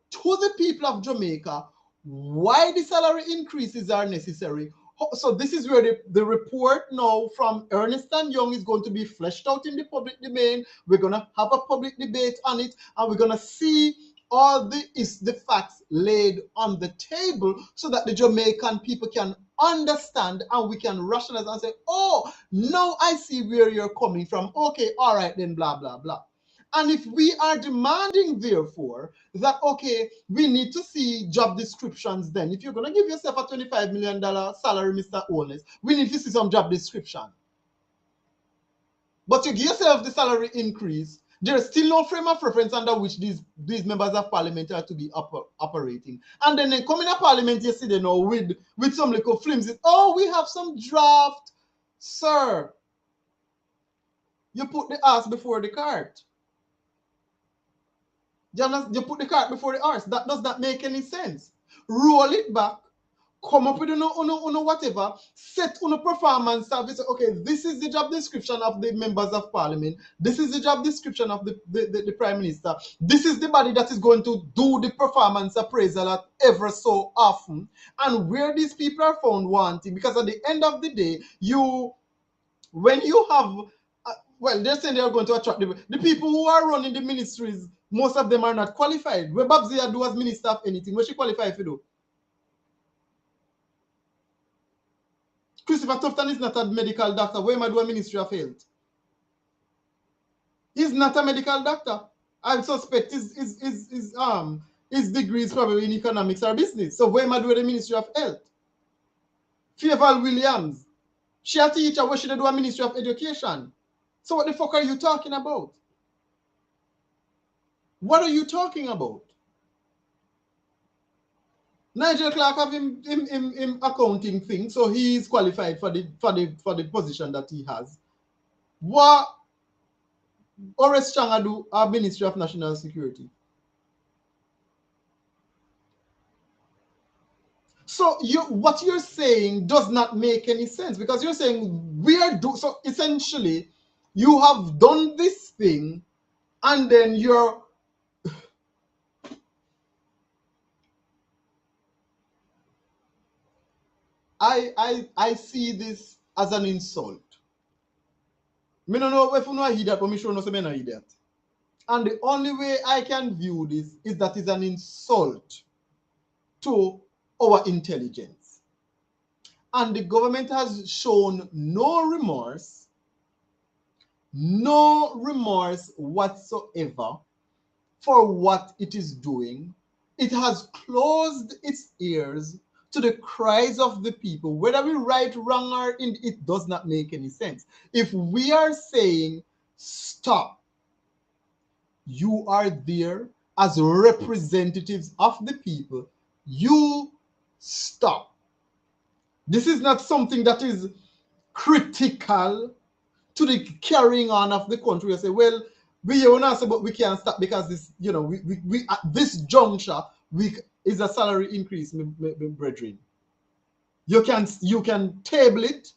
to the people of Jamaica why the salary increases are necessary. So this is where the report now from Ernest & Young is going to be fleshed out in the public domain. We're going to have a public debate on it, and we're going to see all the facts laid on the table so that the Jamaican people can understand and we can rationalize and say, oh, now I see where you're coming from. Okay, all right, then blah, blah, blah. And if we are demanding, therefore, that, okay, we need to see job descriptions then. If you're going to give yourself a $25 million salary, Mr. Owners, we need to see some job description. But you give yourself the salary increase, there's still no frame of reference under which these members of parliament are to be operating. And then they come in a parliament yesterday now with some little flimsy, oh, we have some draft, sir. You put the horse before the cart. You put the cart before the horse. That does not make any sense. Roll it back. Come up with whatever. Set on a performance service. Okay, this is the job description of the members of parliament. This is the job description of the prime minister. This is the body that is going to do the performance appraisal at ever so often. And where these people are found wanting, because at the end of the day, when you have well, they're saying they are going to attract the people who are running the ministries. Most of them are not qualified. What Babzia do as minister of anything? What she qualified for do? Christopher Tufton is not a medical doctor. Where am I doing Ministry of Health? He's not a medical doctor. I suspect his degree is probably in economics or business. So where am I doing the Ministry of Health? Fieval Williams, she a teacher. Where should I do a Ministry of Education? So what the fuck are you talking about? What are you talking about? Nigel Clark have him accounting thing, so he is qualified for the position that he has. What Horace Changa do our Ministry of National Security? So what you're saying does not make any sense, because you're saying so essentially you have done this thing and then you're I see this as an insult. I don't know if you know hear that, but I'm sure no say I hear that. And the only way I can view this is that it's an insult to our intelligence. And the government has shown no remorse whatsoever for what it is doing. It has closed its ears to the cries of the people. Whether we right, wrong, or it does not make any sense. If we are saying stop, you are there as representatives of the people. You stop. This is not something that is critical to the carrying on of the country. You say, well, we want to, but we can't stop because this, we at this juncture, is a salary increase, my brethren. You can table it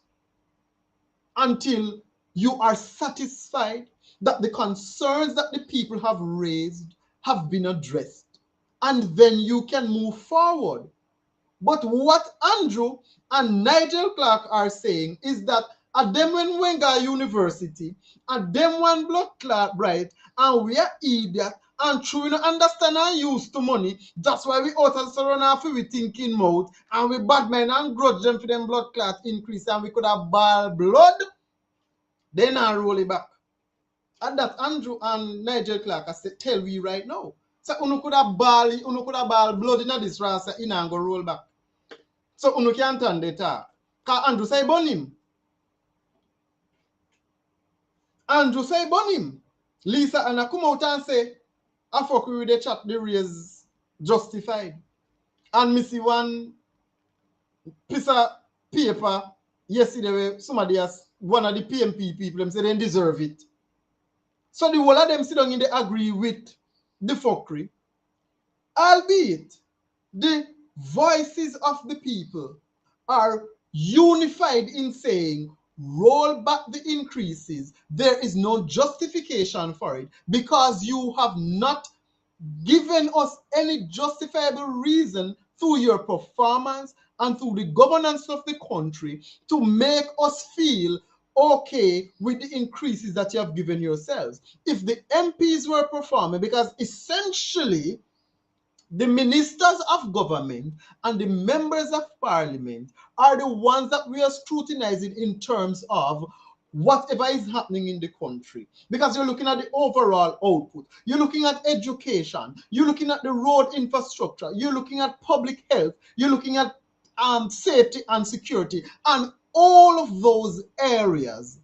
until you are satisfied that the concerns that the people have raised have been addressed, and then you can move forward. But what Andrew and Nigel Clark are saying is that at them when Wenga University, at them one blood clot bright, and we are idiot, and true we don't understand and use to money. That's why we out of surround after we thinking mouth, and we bad men and grudge them for them blood clot increase, and we could have ball blood, then I roll it back. And that Andrew and Nigel Clark I say, tell we right now. So you could have ball blood in this rasa in and go roll back. So you can't turn the talk. Because Andrew say burn him. Andrew say burn him. Lisa and I come out and say, I fuck with the chat, the raise justified. And me see one piece of paper yesterday where somebody has, one of the PMP people, them say they deserve it. So the whole of them sit down and they agree with the fuckery. Albeit, the voices of the people are unified in saying, roll back the increases. There is no justification for it because you have not given us any justifiable reason through your performance and through the governance of the country to make us feel okay with the increases that you have given yourselves. If the MPs were performing, because essentially the ministers of government and the members of parliament are the ones that we are scrutinizing in terms of whatever is happening in the country, because you're looking at the overall output, you're looking at education, you're looking at the road infrastructure, you're looking at public health, you're looking at safety and security, and all of those areas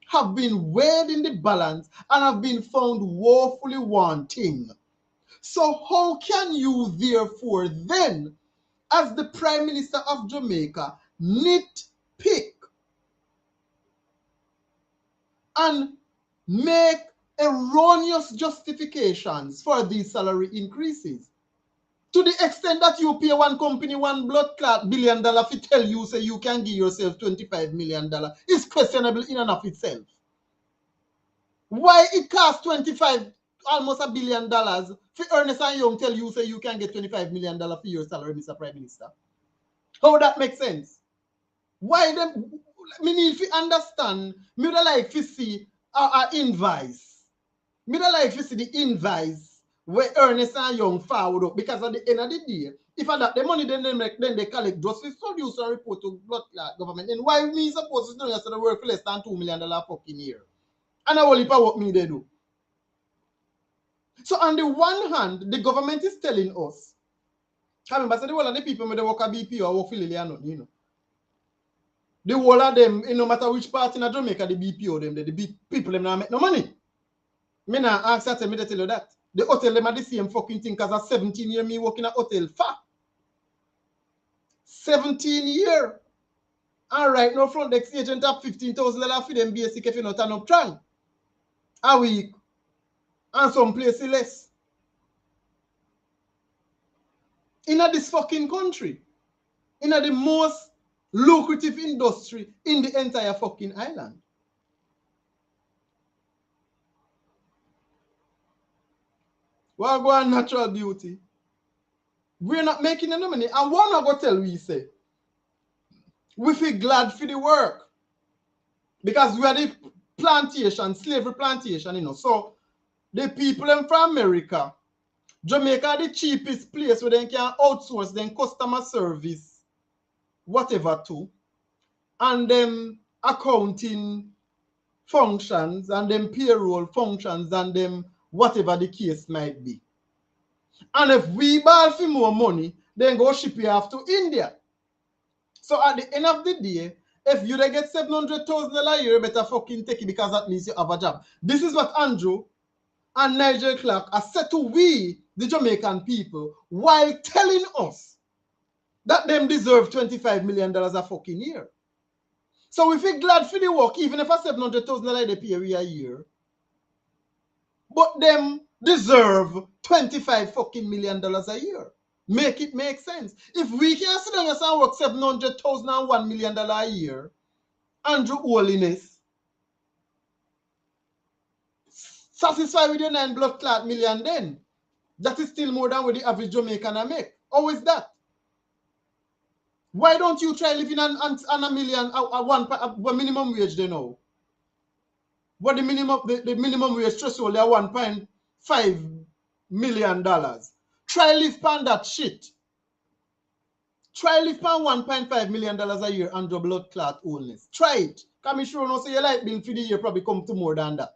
have been weighed in the balance and have been found woefully wanting. So how can you therefore then, as the Prime Minister of Jamaica, nitpick and make erroneous justifications for these salary increases. To the extent that you pay one company one blood clot $1 billion to tell you say you can give yourself $25 million is questionable in and of itself. Why it costs almost $1 billion for Ernest and Young tell you say you can get $25 million for your salary, Mr. Prime Minister? How that makes sense? Why them? Me need to understand. Me would like to see our invoice. Me would like to see the invoice where Ernest and Young forward up, because at the end of the day, if I that the money then they make, then they collect just to produce and report to blood clot government. Then why me supposed to do the work for less than $2 million fucking year? And I will leave what me they do. So on the one hand, the government is telling us, I remember say the whole of the people may work at BP or work for Liliano, you know. The whole of them, no matter which part in Jamaica, the BPO them, the people them not make no money. Me not ask that, me to tell you that. The hotel them are the same fucking thing, because at 17 years me working at hotel for 17 years. And right now front desk agent have $15,000 for them basic if you not turn up trying. A week. And some places less. In this fucking country. In the most lucrative industry in the entire fucking island. Well, go on natural beauty. We're not making any money. And one I go tell we say, we feel glad for the work. Because we are the plantation, slavery plantation, you know. So the people from America, Jamaica the cheapest place where they can outsource them customer service, whatever to, and them accounting functions and them payroll functions and them whatever the case might be. And if we borrow for more money, then go ship you off to India. So at the end of the day, if you get $700,000 a year, better fucking take it, because at least you have a job. This is what Andrew and Nigel Clark are said to we, the Jamaican people, while telling us that them deserve $25 million a fucking year. So we feel glad for the work, even if a $700,000 they pay a year. But them deserve $25 fucking million a year. Make it make sense. If we can sit down and work $700,000 and $1 million a year, Andrew Holiness, satisfied with your 9 blood clot million, then that is still more than what the average Jamaican make. How is that? Why don't you try living on a million, a minimum wage they know? What the minimum wage threshold is $1.5 million. Try live on that shit. Try live on $1.5 million a year and your blood clot illness. Try it. Come me sure no say your light bill for the year probably come to more than that.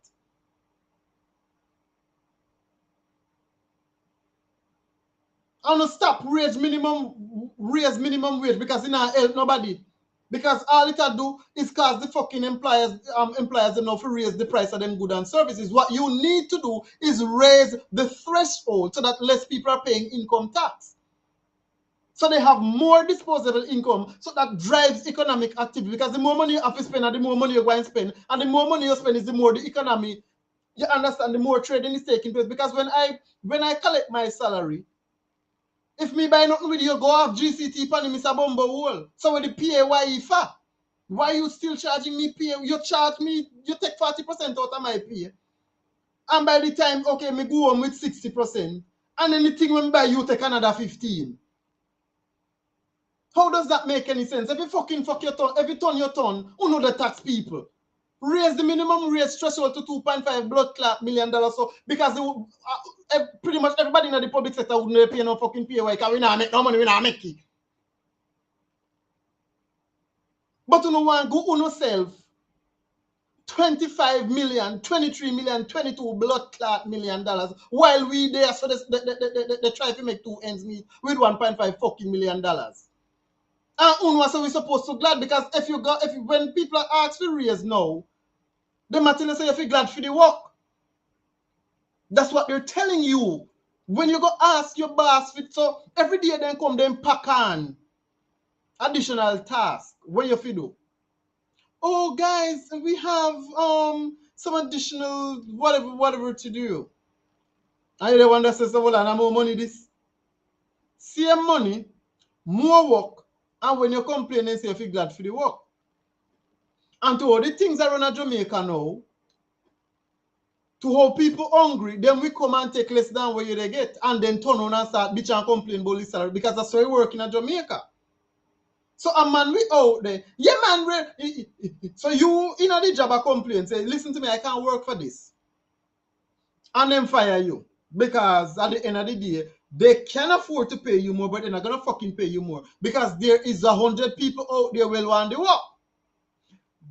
And stop raise minimum wage, because it not help nobody. Because all it do is cause the fucking employers enough to raise the price of them goods and services. What you need to do is raise the threshold so that less people are paying income tax. So they have more disposable income, so that drives economic activity. Because the more money you have to spend and the more money you're going to spend, and the more money you spend is the more the economy, you understand, the more trading is taking place. Because when I collect my salary, if me buy nothing with you, go off GCT pan Mr. Bumbo Hole. So with the PAYE for? Why you still charging me pay? You charge me, you take 40% out of my pay. And by the time, okay, me go home with 60%. And anything when buy, you take another 15. How does that make any sense? Every fucking fuck your ton, every ton you turn, who know the tax people? Raise the minimum wage threshold to $2.5 blood clot million. So because pretty much everybody in the public sector wouldn't pay no fucking pay, because we not make no money, we not make it. But you know one go on yourself 25 million, 23 million, 22 blood clot million dollars, while we there, so they try to make 2 ends meet with $1.5 fucking million. And unwa, so we supposed to glad, because when people ask for raise now, they might tell you say you feel glad for the work. That's what they're telling you. When you go ask your boss for, so every day they come, then pack on additional task. What you feel do? Oh guys, we have some additional whatever to do. And you the one that says, well, and more money this. Same money, more work, and when you complain and say you feel glad for the work. And to all the things that run at Jamaica now, to how people hungry, then we come and take less than what you they get, and then turn on and start bitch and complain about this salary because that's why we work in Jamaica. So a man we out there, yeah man, so you in the job a complain, say, listen to me, I can't work for this. And then fire you. Because at the end of the day, they can afford to pay you more, but they're not gonna fucking pay you more. Because there is 100 people out there will want the work.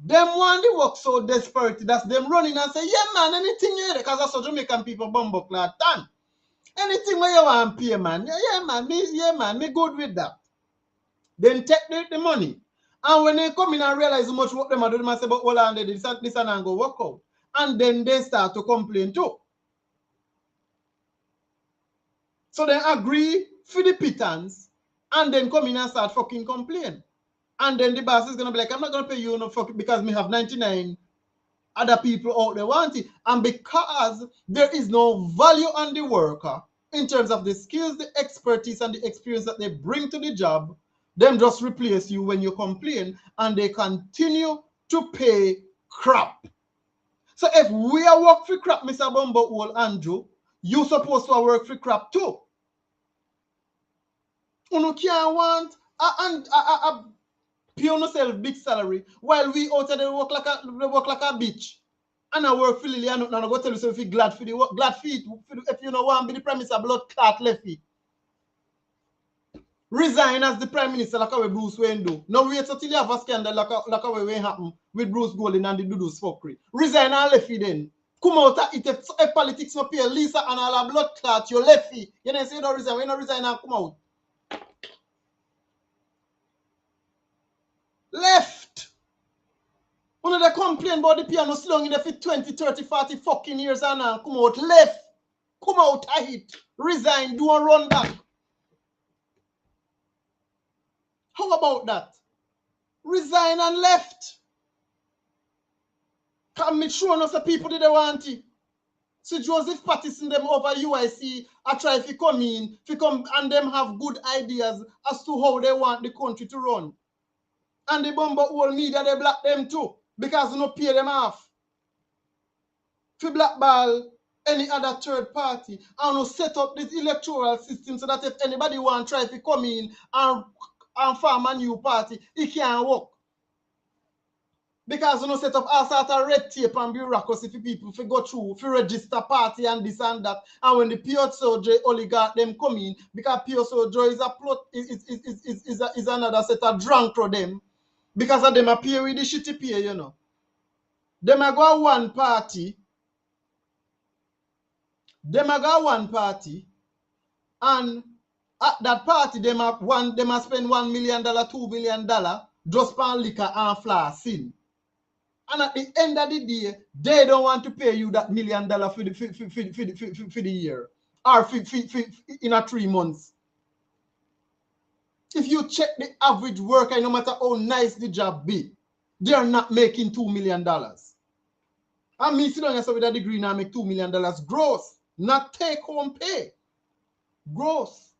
Them want the work so desperate, that's them running and say, yeah man, anything here, because that's how Jamaican people bumbo clad done. Anything where you want pay, man. Yeah man, me good with that. Then take the money. And when they come in and realize how much work them are doing, they say, but hold on, this and go work out. And then they start to complain too. So they agree for the pittance and then come in and start fucking complain. And then the boss is going to be like, I'm not going to pay you no fuck because me have 99 other people out there want it. And because there is no value on the worker in terms of the skills, the expertise, and the experience that they bring to the job, them just replace you when you complain and they continue to pay crap. So if we are work for crap, Mr. Bumbo Old Andrew, you supposed to work for crap too. You can't want a pay on yourself big salary while we out there work like a bitch. And I work for Lily and I go tell you so if you glad for the work, glad for it. If you know want be the prime minister, blood clot left it. Resign as the prime minister like how Bruce Wayne do. Now wait until you have a scandal like how Wayne happen with Bruce Golding and the Dudu's fuckery. Resign and left it then. Come out and if politics no pay Lisa and all a blood clot, you left it. You don't say you don't resign. When you resign and come out. Left. When they complain about the piano slung in there for 20, 30, 40 fucking years and now come out. Left. Come out of it. Resign. Do a run back. How about that? Resign and left. Come me showing us the people that they want it. So Joseph Patterson them over UIC I try to come in, to come and them have good ideas as to how they want the country to run. And the bumbo old media they black them too because you don't pay them off. To blackball any other third party and you set up this electoral system so that if anybody want try to come in and form a new party, it can't work. Because you know set up all sort of red tape and bureaucracy for people to go through, to register party and this and that. And when the pure soldier oligarch them come in, because pure soldier is a plot is another set of drunk for them. Because of them appear with the shitty pay, you know. Them a go one party. Them a go one party. And at that party, them a spend $1 million, $2 million just for liquor and flossing. And at the end of the day, they don't want to pay you that $1 million for the year or in a 3 months. If you check the average worker, no matter how nice the job be, they are not making $2 million. And me sit down with a degree now make $2 million gross, not take home pay. Gross.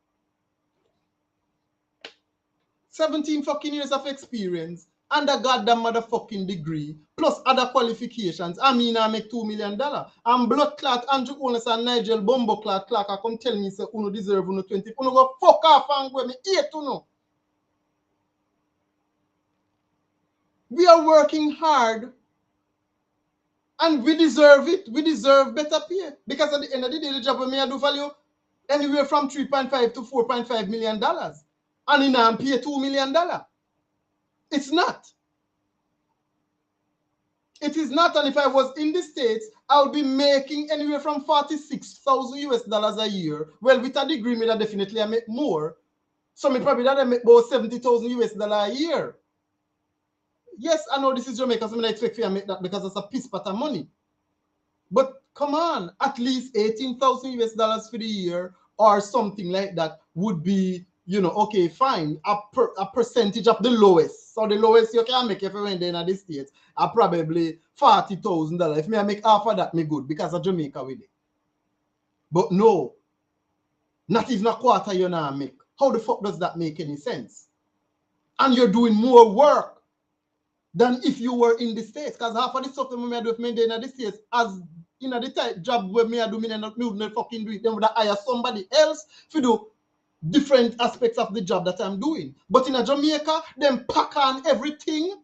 17 fucking years of experience and a goddamn motherfucking degree plus other qualifications. I mean, I make $2 million. And blood clot Andrew Ones and Nigel Bumbo Clot Clark I come tell me say uno deserve uno 20. Uno go fuck off and go me 8 uno. We are working hard and we deserve it. We deserve better pay. Because at the end of the day, the job we do value anywhere from $3.5 to $4.5 million. And in am pay $2 million. It's not. It is not. And if I was in the States, I would be making anywhere from 46,000 US dollars a year. Well, with a degree, me that definitely I make more. So me probably that I make about 70,000 US dollars a year. Yes, I know this is Jamaica, so I expect you to make that because it's a piece pot of money. But come on, at least 18,000 US dollars for the year or something like that would be okay, fine, a percentage of the lowest. So the lowest you can make if you went in the States are probably $40,000. If me I make half of that, me good because of Jamaica with it. But no, not even a quarter you now make. How the fuck does that make any sense? And you're doing more work than if you were in the States. Because half of the stuff that me do if me in the States, as the type job where me I do, me not fucking do it. Then would I hire somebody else to do different aspects of the job that I'm doing. But in a Jamaica, them pack on everything.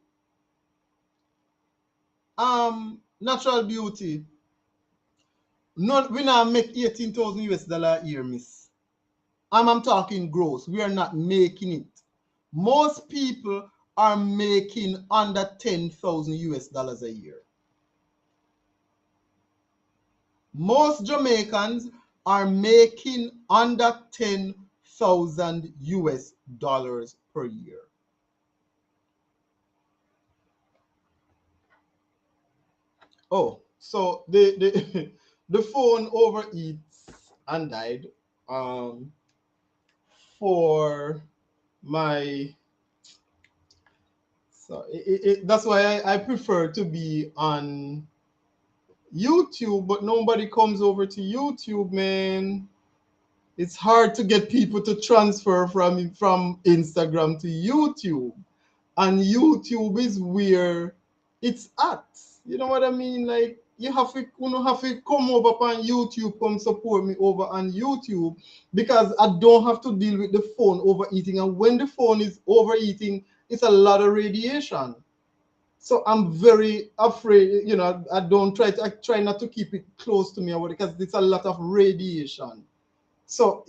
Natural beauty. No, we now make 18,000 US dollar a year, miss. I'm talking gross. We are not making it. Most people are making under 10,000 US dollars a year. Most Jamaicans are making under 10,000 US dollars per year. Oh, so the the phone overeats and died. Um, for my so that's why I prefer to be on YouTube, but nobody comes over to YouTube, man. It's hard to get people to transfer from Instagram to YouTube, and YouTube is where it's at. You know what I mean? Like have to come over on YouTube, come support me over on YouTube because I don't have to deal with the phone overeating. And when the phone is overeating, it's a lot of radiation. So I'm very afraid. I try not to keep it close to me because it's a lot of radiation. So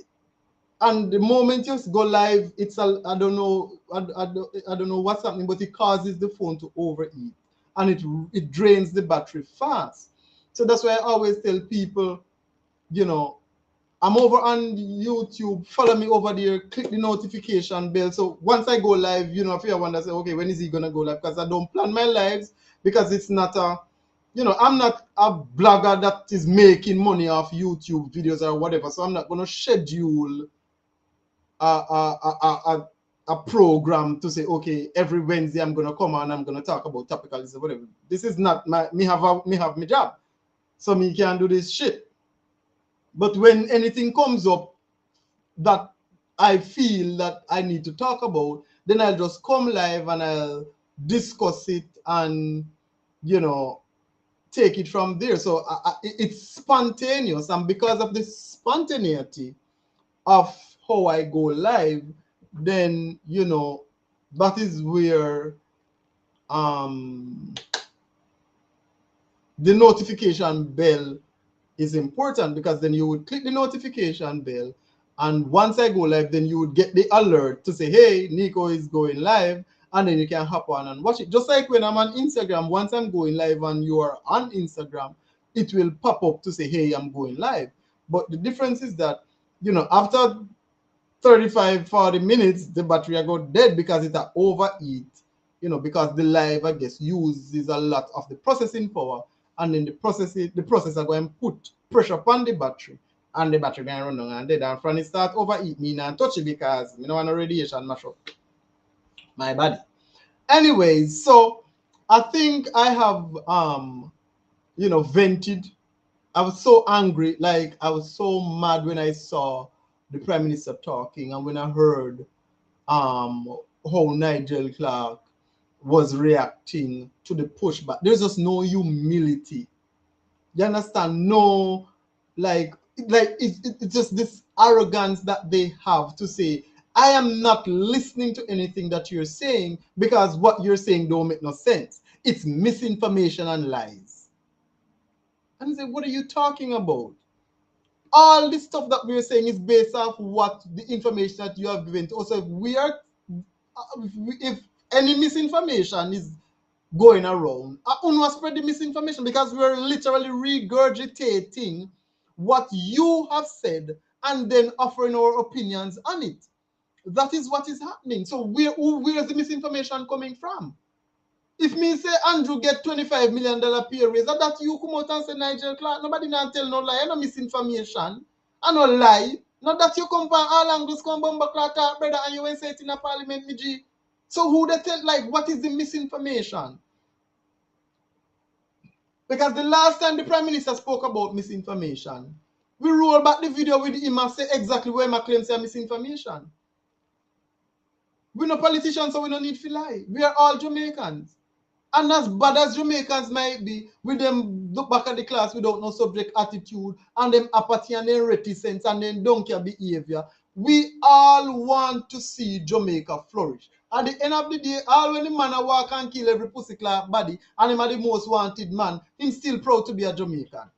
and the moment you go live, I don't know, I don't know what's happening, but it causes the phone to overeat, and it drains the battery fast. So that's why I always tell people, I'm over on YouTube, follow me over there, click the notification bell. So once I go live, if you wonder, say, okay, when is he gonna go live? Because I don't plan my lives because it's not I'm not a blogger that is making money off YouTube videos or whatever. So I'm not gonna schedule a program to say, okay, every Wednesday I'm gonna come on, I'm gonna talk about topicalism, whatever. This is not me have my job, so me can do this shit. But when anything comes up that I feel that I need to talk about, then I'll just come live and I'll discuss it and take it from there. So it's spontaneous, and because of the spontaneity of how I go live, then that is where the notification bell is important, because then you would click the notification bell, and once I go live, then you would get the alert to say, hey, Nico is going live, and then you can hop on and watch it. Just like when I'm on Instagram, once I'm going live and you are on Instagram, it will pop up to say, hey, I'm going live. But the difference is that after 35-40 minutes, the battery I go dead because it's a overeat, because the live, I guess, uses a lot of the processing power, and then the processor go and put pressure upon the battery, and the battery going run down and dead. And from it start overeat, me and touch it because I don't want no radiation mash up my body. Anyways, so I think I have vented. I was so angry, like I was so mad when I saw the Prime Minister talking, and when I heard how Nigel Clark was reacting to the pushback. There's just no humility. You understand? No, it's just this arrogance that they have to say, I am not listening to anything that you're saying because what you're saying don't make no sense. It's misinformation and lies. And I say, what are you talking about? All this stuff that we're saying is based off what the information that you have given to us. So if any misinformation is going around, I don't want to spread the misinformation, because we're literally regurgitating what you have said and then offering our opinions on it. That is what is happening. So where's the misinformation coming from? If me say Andrew get $25 million pay raise, that you come out and say Nigel Clark, nobody now tell no lie, no misinformation, and no lie. Not that you come from all angles, come bomba talk, brother, and you ain't say it in a parliament, me G. So who they tell, like, what is the misinformation? Because the last time the Prime Minister spoke about misinformation, we roll back the video with him and say exactly where my claims are misinformation. We're not politicians, so we don't need to lie. We are all Jamaicans. And as bad as Jamaicans might be, with them look back at the class without no subject attitude and them apathy and them reticence and them don't care behavior, we all want to see Jamaica flourish. At the end of the day, all when the man a walk and kill every pussy clap body and him are the most wanted man, he's still proud to be a Jamaican.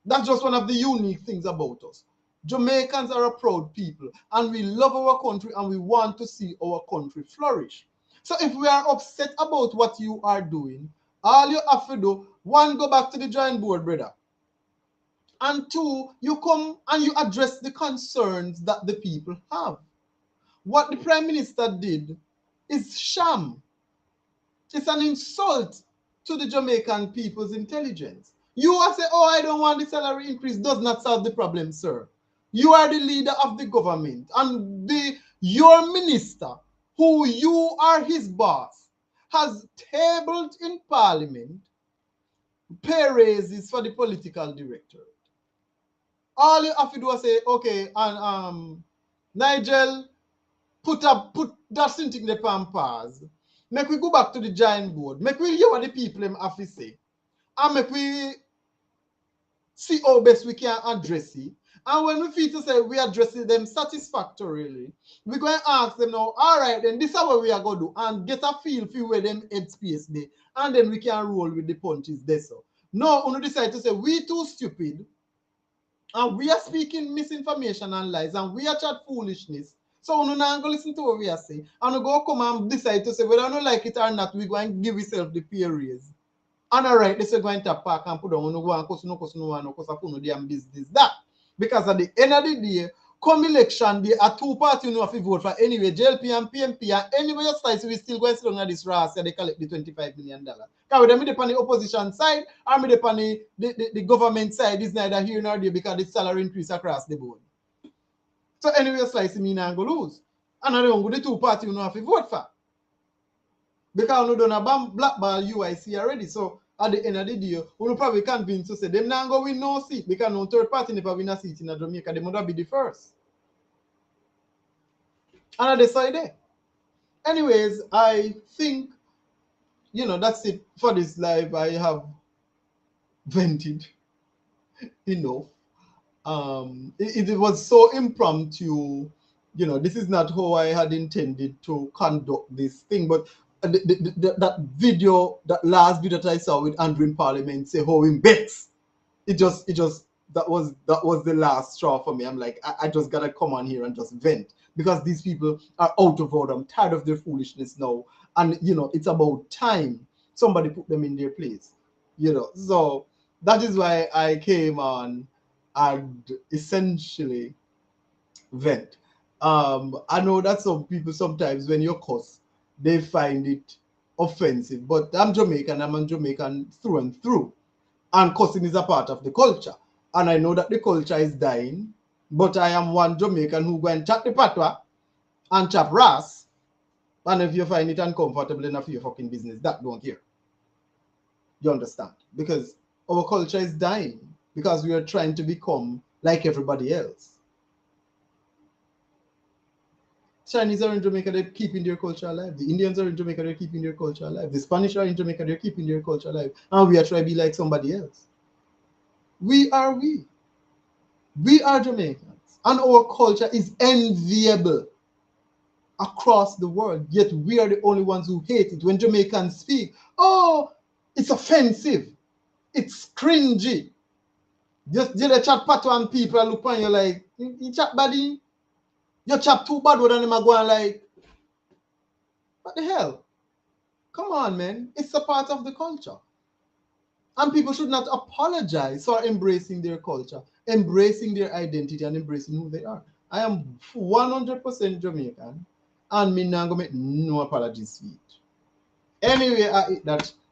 That's just one of the unique things about us. Jamaicans are a proud people and we love our country and we want to see our country flourish. So if we are upset about what you are doing, all you have to do, one, go back to the drawing board, brother. And two, you come and you address the concerns that the people have. What the Prime Minister did is sham. It's an insult to the Jamaican people's intelligence. You are saying, oh, I don't want the salary increase, does not solve the problem, sir. You are the leader of the government, and your minister, who you are his boss, has tabled in parliament pay raises for the political director. All you have to do is say, okay, and Nigel, put that thing the pause. Make we go back to the giant board. Make we hear what the people have to say. And make we see how best we can address it. And when we feel to say we address them satisfactorily, we're going to ask them now, all right, then this is what we are going to do, and get a feel for where them head space there. And then we can roll with the punches there. So now, we decide to say we too stupid, and we are speaking misinformation and lies, and we are chat foolishness. So we not go listen to what we are saying, and we go come and decide to say whether we don't like it or not, we're going to give ourselves the pay raise. And all right, this is going to park and put on no one because no damn business that. Because at the end of the day, come election day, a two party you have to vote for anyway, JLP and PMP, and anyway your slice we still going to sit on this race and they collect the $25 million. Because whether me on the opposition side or me on the government side is neither here nor there because the salary increase across the board. So anyway, slice me not go lose. And I don't go the two party you have to vote for. Because we done a blackball UIC already. So at the end of the day, we probably convince to say them not go win no seat because no third party never win a seat in Jamaica. They must be the first. And I decided. Anyways, I think that's it for this live. I have vented enough. It was so impromptu. This is not how I had intended to conduct this thing, but that video, that last video that I saw with Andrew in Parliament say how him bets, it just that was the last straw for me. I'm like, I just gotta come on here and just vent because these people are out of order. I'm tired of their foolishness now, and it's about time somebody put them in their place. So that is why I came on and essentially vent. I know that some people sometimes when you cuss, they find it offensive, but I'm Jamaican, I'm a Jamaican through and through. And cussing is a part of the culture. And I know that the culture is dying, but I am one Jamaican who go and chat the patwa and chop ras. And if you find it uncomfortable enough for your fucking business, that don't care. You understand? Because our culture is dying because we are trying to become like everybody else. Chinese are in Jamaica, they're keeping their culture alive. The Indians are in Jamaica, they're keeping their culture alive. The Spanish are in Jamaica, they're keeping their culture alive. And we are trying to be like somebody else. We are Jamaicans. And our culture is enviable across the world. Yet we are the only ones who hate it. When Jamaicans speak, oh, it's offensive. It's cringy. Just did a chat pat and people look on you like, you chat baddy? You chat too bad than them are going like, what the hell? Come on, man. It's a part of the culture. And people should not apologize for embracing their culture, embracing their identity, and embracing who they are. I am 100% Jamaican, and me not going to make no apologies for it. Anyway, that